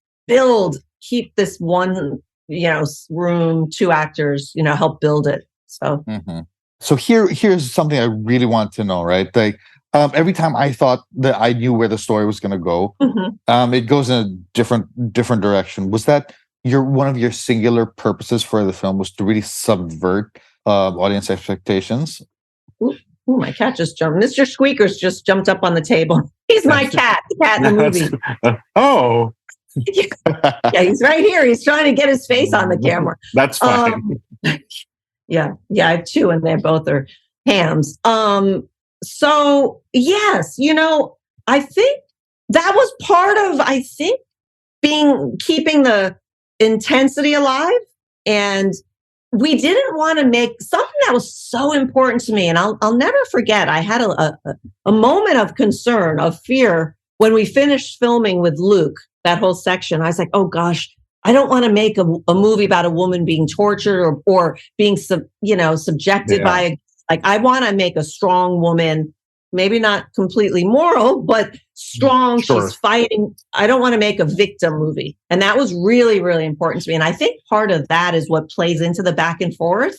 Speaker 6: keep this one, room, two actors, help build it. So,
Speaker 4: So here's something I really want to know, right? Like, every time I thought that I knew where the story was going to go, it goes in a different direction. Was that one of your singular purposes for the film, was to really subvert audience expectations?
Speaker 6: Ooh, my cat just jumped. Mr. Squeakers just jumped up on the table. He's my cat, the cat in the movie.
Speaker 5: Oh.
Speaker 6: Yeah, he's right here. He's trying to get his face on the camera.
Speaker 5: That's fine.
Speaker 6: Yeah, I have two, and they both are hams. So yes, I think that was part of, keeping the intensity alive. And we didn't want to make something that was so important to me. And I'll never forget, I had a moment of concern, of fear when we finished filming with Luke, that whole section. I was like, oh gosh, I don't want to make a movie about a woman being tortured or being, subjected by, I want to make a strong woman, maybe not completely moral, but strong.
Speaker 5: Sure.
Speaker 6: She's fighting. I don't want to make a victim movie. And that was really, really important to me. And I think part of that is what plays into the back and forth,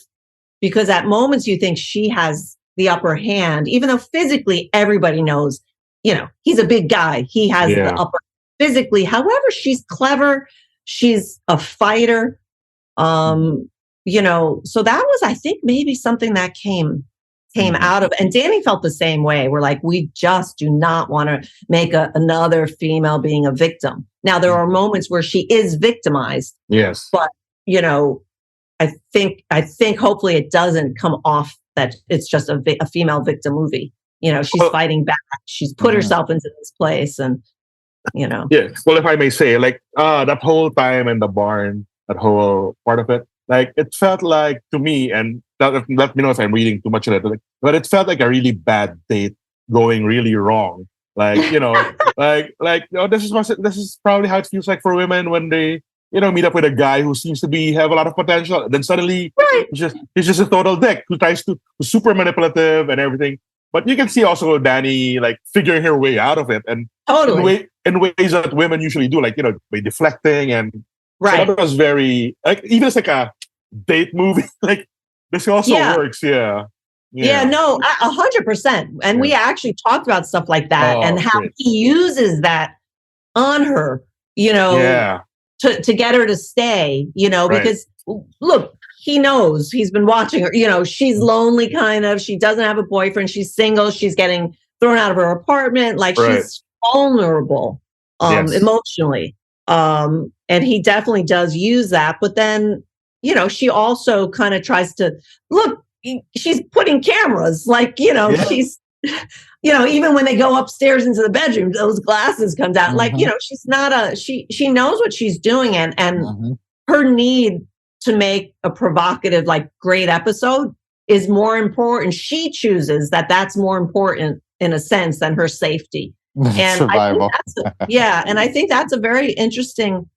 Speaker 6: because at moments you think she has the upper hand, even though physically everybody knows, he's a big guy. He has the upper physically. However, she's clever. She's a fighter. So that was, I think, maybe something that came came out of, and Danny felt the same way. We're like, we just do not want to make another female being a victim. Now, there are moments where she is victimized.
Speaker 5: Yes.
Speaker 6: But, you know, I think hopefully it doesn't come off that it's just a female victim movie. You know, she's fighting back. She's put herself into this place, and, you know.
Speaker 5: Yeah. Well, if I may say, like, that whole time in the barn, that whole part of it, like, it felt like, to me, and let me know if I'm reading too much of it, but it felt like a really bad date going really wrong. Like, you know, this is probably how it feels like for women when they, you know, meet up with a guy who seems to have a lot of potential. And then suddenly he's just a total dick who's super manipulative and everything. But you can see also Danny like figuring her way out of it, and in ways that women usually do, like, you know, by deflecting, and so that was very, like, even it's like a date movie. Like, this also works. Yeah,
Speaker 6: no, 100%. And we actually talked about stuff like that, and how he uses that on her, you know, to get her to stay, you know, because look, he knows, he's been watching her, you know, she's lonely, kind of, she doesn't have a boyfriend, she's single, she's getting thrown out of her apartment, like she's vulnerable emotionally. And he definitely does use that. But then, you know, she also kind of tries to look, she's putting cameras, like, you know, she's, you know, even when they go upstairs into the bedroom, those glasses come down. Like, you know, she's not she knows what she's doing, and her need to make a provocative, like, great episode is more important. She chooses that's more important in a sense than her safety. And
Speaker 4: survival.
Speaker 6: And I think that's a very interesting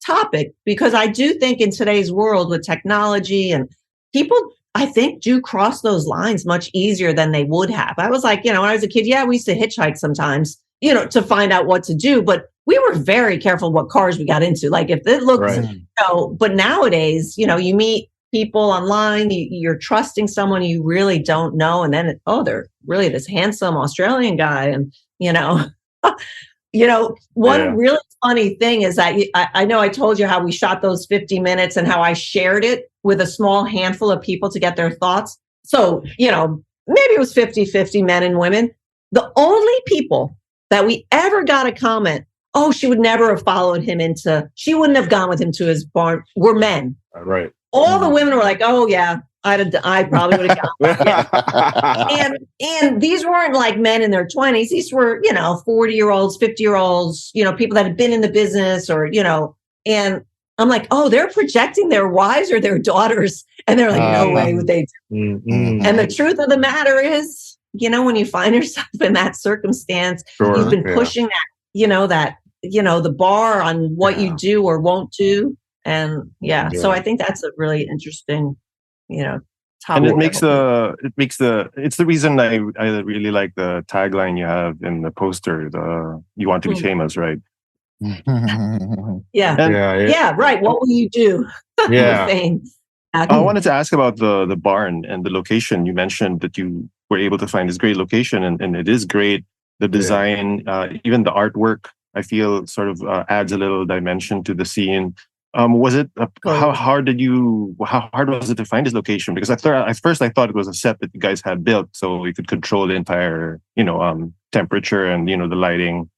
Speaker 6: topic, because I do think in today's world with technology, and people, I think, do cross those lines much easier than they would have. I was like, you know, when I was a kid, we used to hitchhike sometimes, you know, to find out what to do, but we were very careful what cars we got into. Like, if it looked, you know, but nowadays, you know, you meet people online, you're trusting someone you really don't know, and then they're really this handsome Australian guy, and, you know, one really funny thing is that I know I told you how we shot those 50 minutes and how I shared it with a small handful of people to get their thoughts. So, you know, maybe it was 50-50 men and women. The only people that we ever got a comment, she would never have followed him she wouldn't have gone with him to his barn, were men.
Speaker 5: Right.
Speaker 6: All the women were like, oh yeah, I probably would have gone. And these weren't like men in their 20s. These were, you know, 40-year-olds, 50-year-olds, you know, people that had been in the business, or, you know, and I'm like, they're projecting their wives or their daughters. And they're like, no way would they do. And the truth of the matter is, you know, when you find yourself in that circumstance, you've been pushing the bar on what you do or won't do. And so I think that's a really interesting, you know, topic.
Speaker 7: And it's the reason I really like the tagline you have in the poster, you want to be famous, right?
Speaker 6: Right. What will you do? With fame?
Speaker 7: I wanted to ask about the barn and the location. You mentioned that you were able to find this great location, and it is great. The design, even the artwork, I feel sort of adds a little dimension to the scene. Was it how hard was it to find this location? Because at first I thought it was a set that you guys had built, so you could control the entire, you know, temperature and, you know, the lighting.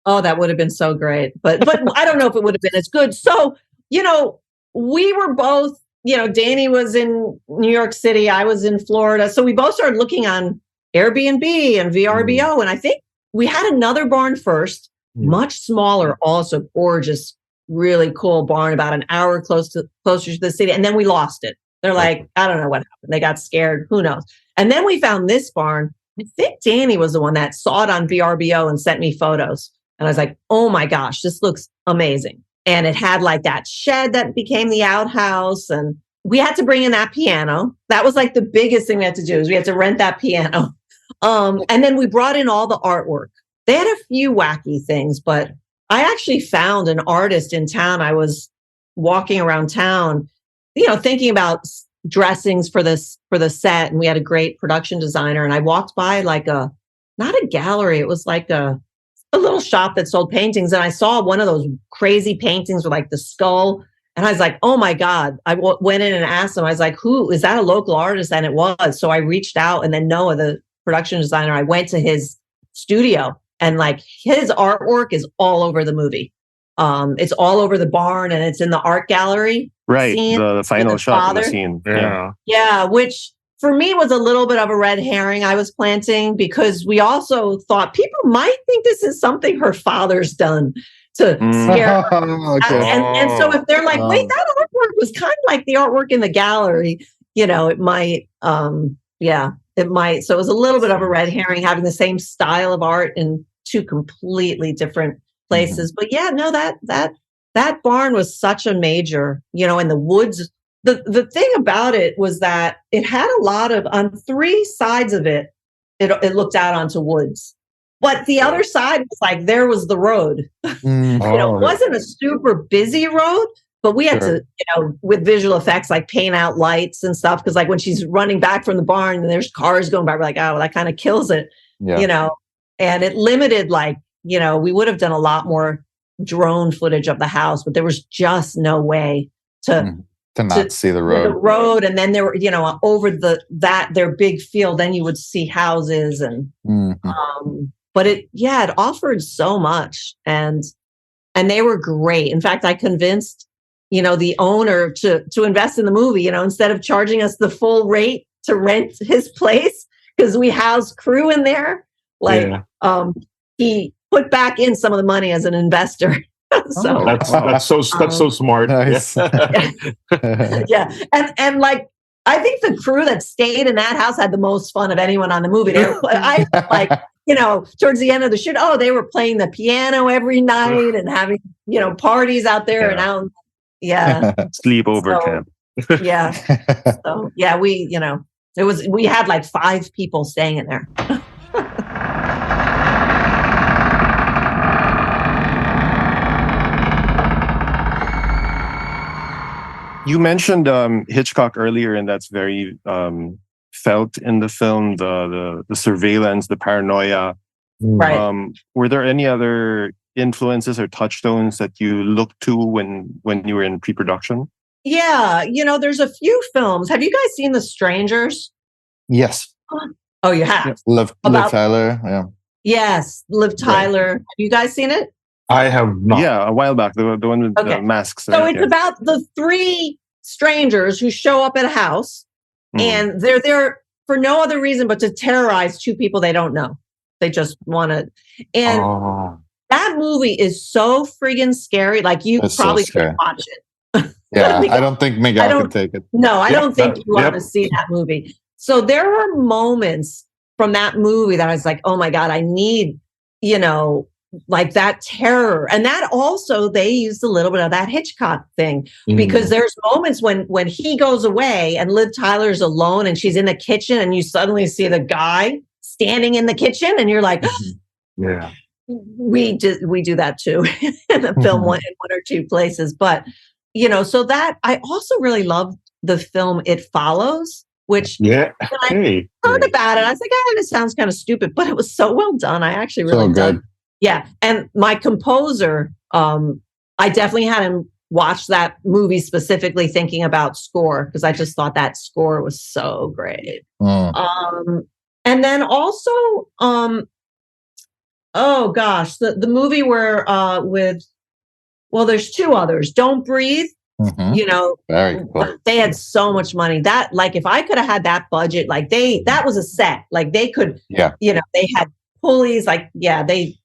Speaker 6: Oh, that would have been so great, but I don't know if it would have been as good. So, you know, we were both, you know, Danny was in New York City, I was in Florida, so we both started looking on Airbnb and VRBO, and I think we had another barn first, much smaller, also gorgeous, really cool barn, about an hour closer to the city. And then we lost it. They're like, I don't know what happened. They got scared. Who knows? And then we found this barn. I think Danny was the one that saw it on VRBO and sent me photos. And I was like, oh my gosh, this looks amazing. And it had like that shed that became the outhouse. And we had to bring in that piano. That was like the biggest thing we had to do, is we had to rent that piano. And then we brought in all the artwork. They had a few wacky things, but I actually found an artist in town. I was walking around town, you know, thinking about dressings for the set, and we had a great production designer. And I walked by like not a gallery, it was like a little shop that sold paintings, and I saw one of those crazy paintings with like the skull, And I was like, oh my God. I went in and asked him, I was like, who is that, a local artist? And it was. So I reached out, and then Noah, the production designer, I went to his studio, and like his artwork is all over the movie. It's all over the barn, and it's in the art gallery.
Speaker 7: Right.
Speaker 6: Scene
Speaker 7: The final shot of the
Speaker 6: father.
Speaker 7: scene.
Speaker 6: Yeah. Which for me was a little bit of a red herring I was planting, because we also thought people might think this is something her father's done to scare her.
Speaker 4: Okay.
Speaker 6: And so if they're like, wait, that artwork was kind of like the artwork in the gallery, it might, it might. So it was a little bit of a red herring, having the same style of art in two completely different places. But yeah, no, that barn was such a major, in the woods. The thing about it was that it had a lot of, on three sides of it, it looked out onto woods. But the other side was like, there was the road. It wasn't a super busy road, but we had to, with visual effects, like paint out lights and stuff. Cause like when she's running back from the barn and there's cars going by, we're like, oh, well, that kind of kills it, and it limited, like, we would have done a lot more drone footage of the house, but there was just no way to not see the road. And then there were, over their big field, then you would see houses and, but it offered so much, and they were great. In fact, I convinced, the owner to invest in the movie, instead of charging us the full rate to rent his place, because we housed crew in there. He put back in some of the money as an investor. So
Speaker 5: that's so smart.
Speaker 4: Nice.
Speaker 6: Yeah. And like, I think the crew that stayed in that house had the most fun of anyone on the movie. I like, towards the end of the shoot, they were playing the piano every night and having, parties out there and out. Yeah.
Speaker 7: Sleepover camp.
Speaker 6: Yeah. So yeah, we had like 5 people staying in there.
Speaker 7: You mentioned Hitchcock earlier, and that's very felt in the film, the surveillance, the paranoia.
Speaker 6: Right.
Speaker 7: Were there any other influences or touchstones that you looked to when you were in pre-production?
Speaker 6: Yeah, there's a few films. Have you guys seen The Strangers?
Speaker 4: Yes.
Speaker 6: Oh, you have?
Speaker 4: Liv Tyler. Yeah.
Speaker 6: Yes, Liv Tyler. Right. Have you guys seen it?
Speaker 5: I have not.
Speaker 7: Yeah, a while back. The one with the masks.
Speaker 6: So it's about the 3 strangers who show up at a house, and they're there for no other reason but to terrorize 2 people they don't know. They just want to. And that movie is so friggin' scary. Like, you probably could watch it.
Speaker 4: Yeah, I don't think Miguel can take it.
Speaker 6: No, I don't think you want to see that movie. So there are moments from that movie that I was like, oh my God, I need, like that terror. And that also, they used a little bit of that Hitchcock thing, because there's moments when he goes away and Liv Tyler's alone and she's in the kitchen, and you suddenly see the guy standing in the kitchen, and you're like,
Speaker 5: yeah,
Speaker 6: we do that too in the film, in one or 2 places. But, so that, I also really love the film It Follows, which when I heard about it, I was like, this sounds kind of stupid, but it was so well done. I actually really dug. Yeah. And my composer, I definitely had him watch that movie specifically thinking about score, because I just thought that score was so great. And then also, oh gosh, the movie where there's 2 others. Don't Breathe.
Speaker 4: Very cool.
Speaker 6: They had so much money that, like, if I could have had that budget, like that was a set, like they could, they had pulleys, like, they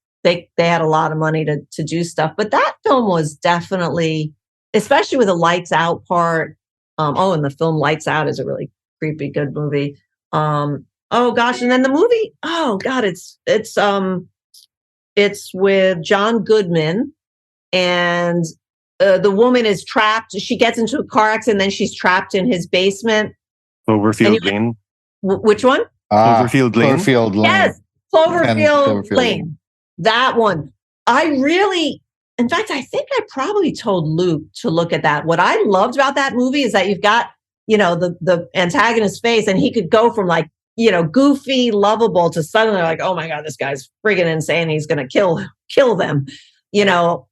Speaker 6: had a lot of money to do stuff. But that film was definitely, especially with the lights out part. And the film Lights Out is a really creepy, good movie. Oh gosh. And then the movie, oh God, it's with John Goodman, and the woman is trapped. She gets into a car accident, and then she's trapped in his basement.
Speaker 7: Cloverfield Lane.
Speaker 6: Which one?
Speaker 7: Cloverfield Lane.
Speaker 4: Cloverfield Lane.
Speaker 6: Yes, Cloverfield Lane. That one. In fact, I think I probably told Luke to look at that. What I loved about that movie is that you've got, the antagonist's face, and he could go from like, goofy, lovable to suddenly like, oh my God, this guy's friggin' insane. He's going to kill them,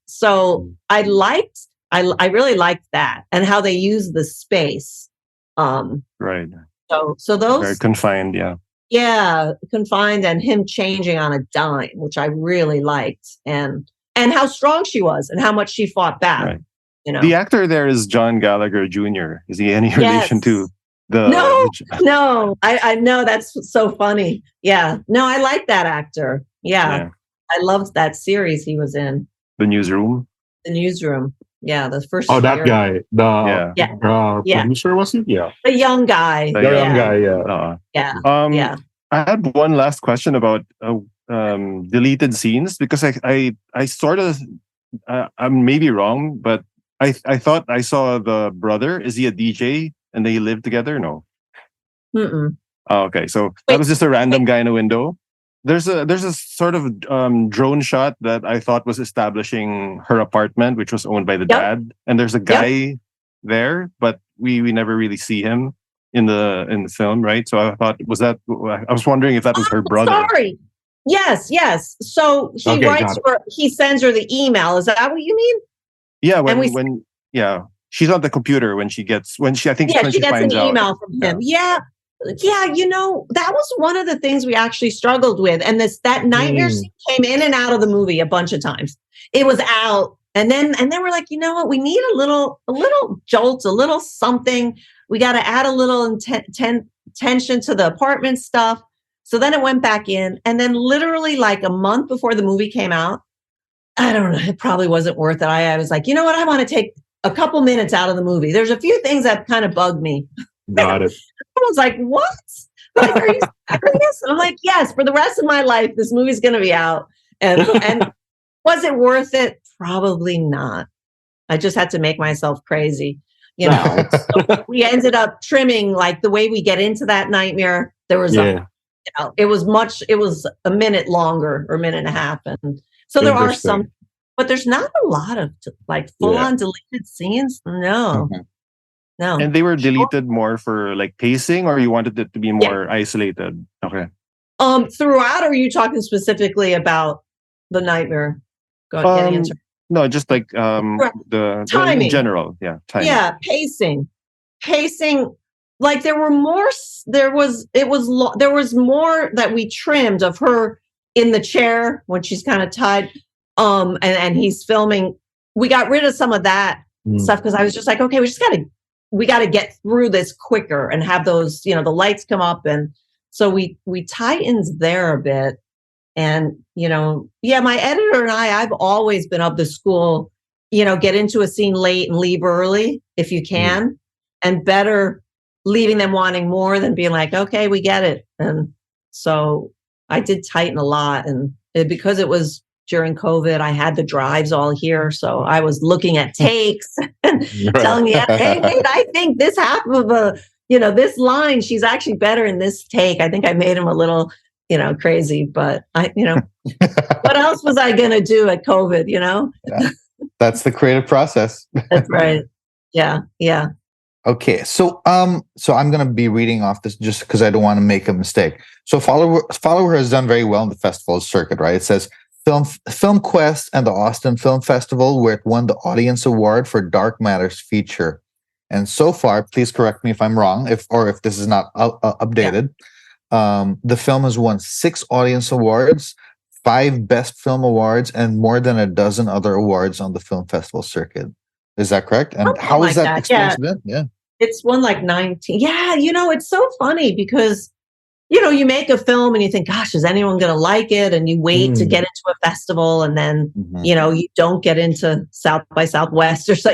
Speaker 6: So I I really liked that and how they use the space.
Speaker 7: Right.
Speaker 6: So those
Speaker 7: very confined, yeah.
Speaker 6: Yeah, confined and him changing on a dime, which I really liked, and how strong she was and how much she fought back.
Speaker 7: Right.
Speaker 6: You know,
Speaker 7: The actor there is John Gallagher Jr. Is he any relation to the?
Speaker 6: No. I know, that's so funny. Yeah, no, I like that actor. Yeah. I loved that series he was in.
Speaker 7: The Newsroom.
Speaker 6: The Newsroom. Yeah, the first.
Speaker 5: Oh, that guy. Producer, was he? Yeah.
Speaker 6: The young guy.
Speaker 5: The young guy. Yeah.
Speaker 6: Yeah.
Speaker 7: I had one last question about deleted scenes, because I sort of I'm maybe wrong, but I thought I saw the brother. Is he a DJ and they live together? No.
Speaker 6: Mm-mm.
Speaker 7: Oh, okay, so that was just a random guy in a window. There's a sort of drone shot that I thought was establishing her apartment, which was owned by the dad, and there's a guy there, but we never really see him in the film, right? So I thought, I was wondering if that was her brother.
Speaker 6: Sorry. Yes. So he writes her, he sends her the email. Is that what you mean?
Speaker 7: Yeah, when she's on the computer when she gets when she
Speaker 6: gets
Speaker 7: finds
Speaker 6: an email from him. Yeah, that was one of the things we actually struggled with, and that nightmare scene came in and out of the movie a bunch of times. It was out, and then we're like, you know what? We need a little jolt, a little something. We got to add a little tension to the apartment stuff. So then it went back in, and then literally like a month before the movie came out, I don't know, it probably wasn't worth it. I was like, you know what? I want to take a couple minutes out of the movie. There's a few things that kind of bugged me.
Speaker 5: Got it.
Speaker 6: I was like, what? Like, are you serious? I'm like, yes, for the rest of my life, this movie's going to be out. And was it worth it? Probably not. I just had to make myself crazy. So we ended up trimming, like the way we get into that nightmare. There was it was a minute longer or a minute and a half. And so there are some, but there's not a lot of like full on deleted scenes. No.
Speaker 4: Mm-hmm.
Speaker 6: No.
Speaker 7: And they were deleted more for like pacing, or you wanted it to be more isolated? Okay.
Speaker 6: Throughout, or are you talking specifically about the nightmare? Go ahead,
Speaker 7: no, just like the
Speaker 6: timing
Speaker 7: in general. Yeah. Timing.
Speaker 6: Yeah. Pacing. Like there was more that we trimmed of her in the chair when she's kind of tied. And he's filming. We got rid of some of that stuff because I was just like, okay, we got to get through this quicker and have those, the lights come up. And so we tightened there a bit. And, my editor and I've always been of the school, get into a scene late and leave early if you can, and better leaving them wanting more than being like, okay, we get it. And so I did tighten a lot. And because it was during COVID, I had the drives all here. So I was looking at takes and telling you, hey, wait, I think this half of this line, she's actually better in this take. I think I made him a little, crazy, but what else was I going to do at COVID, Yeah.
Speaker 4: That's the creative process.
Speaker 6: That's right. Yeah.
Speaker 4: Okay, so I'm gonna be reading off this just because I don't want to make a mistake. So Follower has done very well in the festival circuit, right? It says Film Quest and the Austin Film Festival, where it won the Audience Award for Dark Matters feature. And so far, please correct me if I'm wrong, if this is not updated. The film has won 6 Audience Awards, 5 Best Film Awards, and more than a dozen other awards on the film festival circuit. Is that correct? And how is that experience been? Yeah.
Speaker 6: It's won like 19. Yeah, it's so funny because, you make a film and you think, gosh, is anyone going to like it? And you wait to get into a festival, and then, you don't get into South by Southwest or so,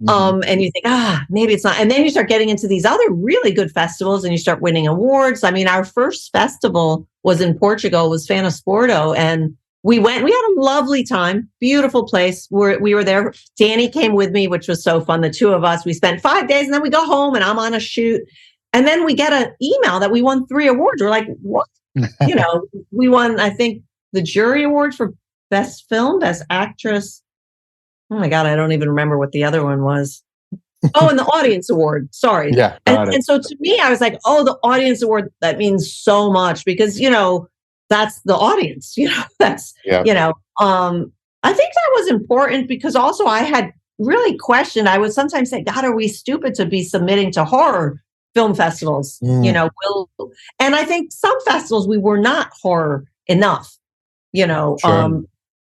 Speaker 6: and you think, maybe it's not. And then you start getting into these other really good festivals and you start winning awards. I mean, our first festival was in Portugal, was Fanasporto, and we had a lovely time, beautiful place. We were there. Danny came with me, which was so fun. The two of us, we spent 5 days, and then we go home and I'm on a shoot. And then we get an email that we won 3 awards. We're like, what? We won, I think, the jury award for best film, best actress. Oh my God, I don't even remember what the other one was. Oh, and the audience award. Sorry.
Speaker 4: Yeah.
Speaker 6: And so to me, I was like, oh, the audience award, that means so much because, that's the audience, I think that was important because also I had really questioned. I would sometimes say, God, are we stupid to be submitting to horror film festivals? You know, and I think some festivals we were not horror enough, you know,
Speaker 4: Sure.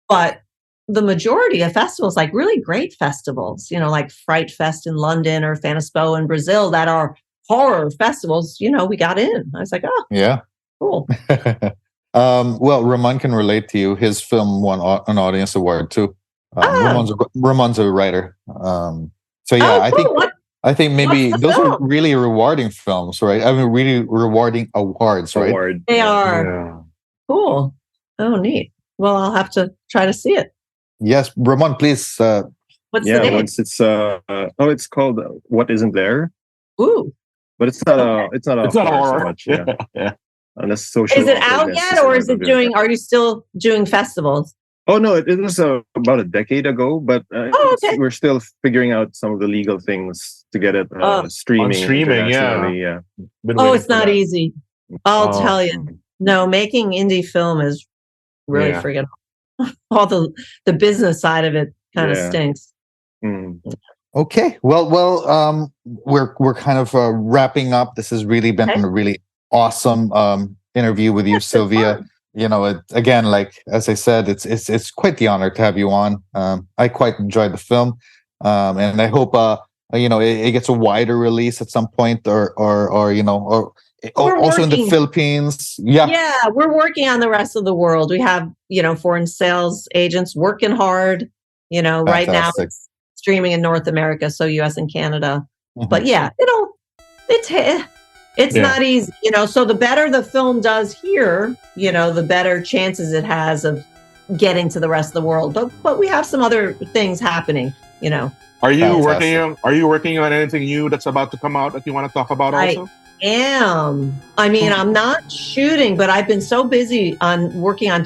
Speaker 6: but the majority of festivals, like really great festivals, you know, like Fright Fest in London or Fantaspo in Brazil, that are horror festivals, you know, we got in. I was like, oh,
Speaker 4: Yeah.
Speaker 6: cool.
Speaker 4: Well, Ramon can relate to you. His film won an audience award too. Ramon's a writer. So yeah,
Speaker 6: Cool.
Speaker 4: I think maybe
Speaker 6: What's the
Speaker 4: those are
Speaker 6: film?
Speaker 4: really rewarding films, right? I mean, really rewarding awards, right?
Speaker 7: Award.
Speaker 6: They are
Speaker 5: Yeah.
Speaker 6: cool. Oh, neat. Well, I'll have to try to see it.
Speaker 4: Yes, Ramon, please.
Speaker 6: What's the name?
Speaker 7: It's called What Isn't There,
Speaker 6: Ooh.
Speaker 7: but it's not a
Speaker 5: It's not a
Speaker 7: horror so
Speaker 5: horror.
Speaker 7: much. Yeah. Unless social.
Speaker 6: Is it out yet, or is it doing? Are you still doing festivals?
Speaker 7: Oh no, it was about a decade ago, but
Speaker 6: okay.
Speaker 7: we're still figuring out some of the legal things to get it streaming.
Speaker 5: On streaming,
Speaker 7: yeah.
Speaker 6: It's not easy. I'll tell you. No, making indie film is really freaking all the business side of it kind of stinks.
Speaker 7: Mm.
Speaker 4: Okay, well, we're kind of wrapping up. This has really been a really awesome interview with you, Sylvia. You know, again, like as I said, it's quite the honor to have you on. I quite enjoyed the film, and I hope it gets a wider release at some point, or also in the Philippines.
Speaker 6: Yeah, we're working on the rest of the world. We have foreign sales agents working hard.
Speaker 4: Fantastic.
Speaker 6: Right now it's streaming in North America, so US and Canada.
Speaker 4: Mm-hmm.
Speaker 6: But yeah, it's not easy, so the better the film does here, the better chances it has of getting to the rest of the world. But we have some other things happening,
Speaker 5: Are you working on anything new that's about to come out that you want to talk about also?
Speaker 6: I am. I mean, I'm not shooting, but I've been so busy on working on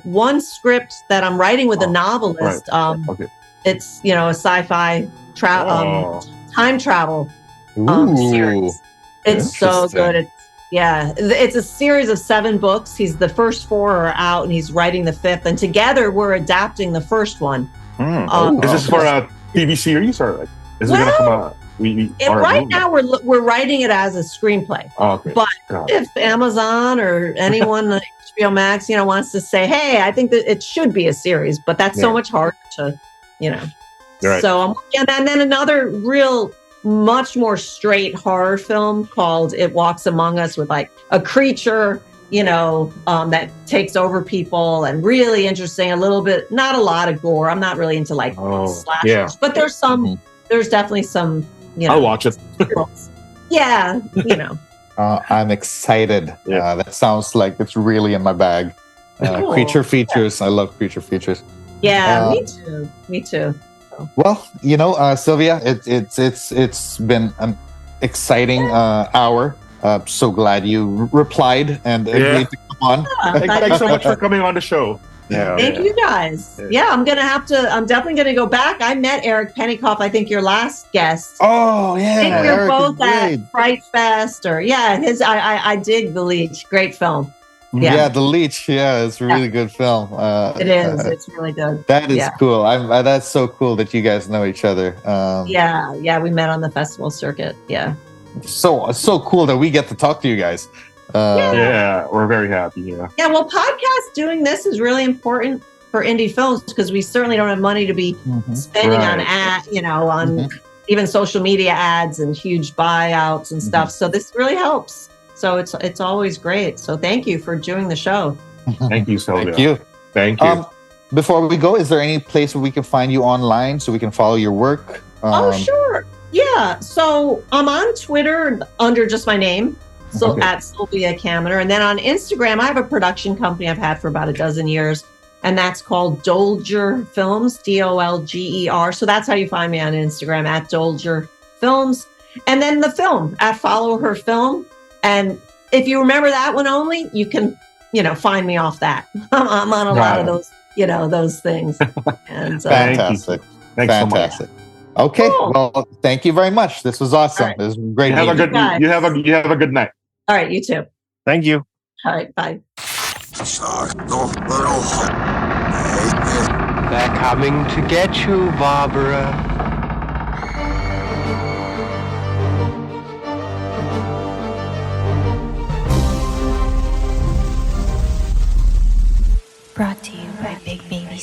Speaker 6: one script that I'm writing with a novelist.
Speaker 5: Right.
Speaker 6: It's, a sci-fi time travel series. It's so good. It's a series of 7 books. The first 4 are out, and he's writing the 5th. And together, we're adapting the first one.
Speaker 5: Is this for a TV series, or is it going to come out?
Speaker 6: Right now, we're writing it as a screenplay.
Speaker 5: Okay.
Speaker 6: But if Amazon or anyone like HBO Max, wants to say, hey, I think that it should be a series, but that's so much harder to,
Speaker 5: Right.
Speaker 6: So and then another real, much more straight horror film called It Walks Among Us, with like a creature, that takes over people, and really interesting. A little bit, not a lot of gore. I'm not really into like slashers, but there's some. There's definitely some.
Speaker 5: I'll watch it.
Speaker 6: Yeah,
Speaker 4: I'm excited. That sounds like it's really in my bag.
Speaker 6: Cool.
Speaker 4: Creature features. I love creature features.
Speaker 6: Yeah, me too.
Speaker 4: Well, Sylvia, it's been an exciting hour. So glad you replied and agreed to come on.
Speaker 5: Thanks so much for coming on the show.
Speaker 6: Thank you guys. Yeah, I'm definitely gonna go back. I met Eric Pennycoff, I think your last guest.
Speaker 4: Oh yeah.
Speaker 6: I think we were
Speaker 4: Eric
Speaker 6: both at Fright Fest, I dig The Leech. Great film.
Speaker 4: Yeah, The Leech. Yeah, it's a really good film.
Speaker 6: It is. It's really good.
Speaker 4: That is cool. That's so cool that you guys know each other.
Speaker 6: We met on the festival circuit. Yeah.
Speaker 4: So cool that we get to talk to you guys.
Speaker 5: We're very happy.
Speaker 6: Yeah, well, podcast doing this is really important for indie films, because we certainly don't have money to be spending on even social media ads and huge buyouts and stuff. So this really helps. So it's always great. So thank you for doing the show.
Speaker 5: Thank you, Sylvia.
Speaker 4: Thank you. Before we go, is there any place where we can find you online so we can follow your work?
Speaker 6: Sure. Yeah. So I'm on Twitter under just my name. So at Sylvia Caminar. And then on Instagram, I have a production company I've had for about a dozen years, and that's called Dolger Films, Dolger. So that's how you find me on Instagram, at Dolger Films. And then the film, at Follow Her Film. And if you remember that one only, you can, find me off that. I'm on a lot of those, those things. And
Speaker 4: fantastic.
Speaker 5: Thanks so much.
Speaker 4: Okay. Cool. Well, thank you very much. This was awesome. Right. This was great.
Speaker 5: You have a good night.
Speaker 6: All right, you too.
Speaker 7: Thank you.
Speaker 6: All right, bye.
Speaker 1: They're coming to get you, Barbara.
Speaker 3: Brought to you by Big Baby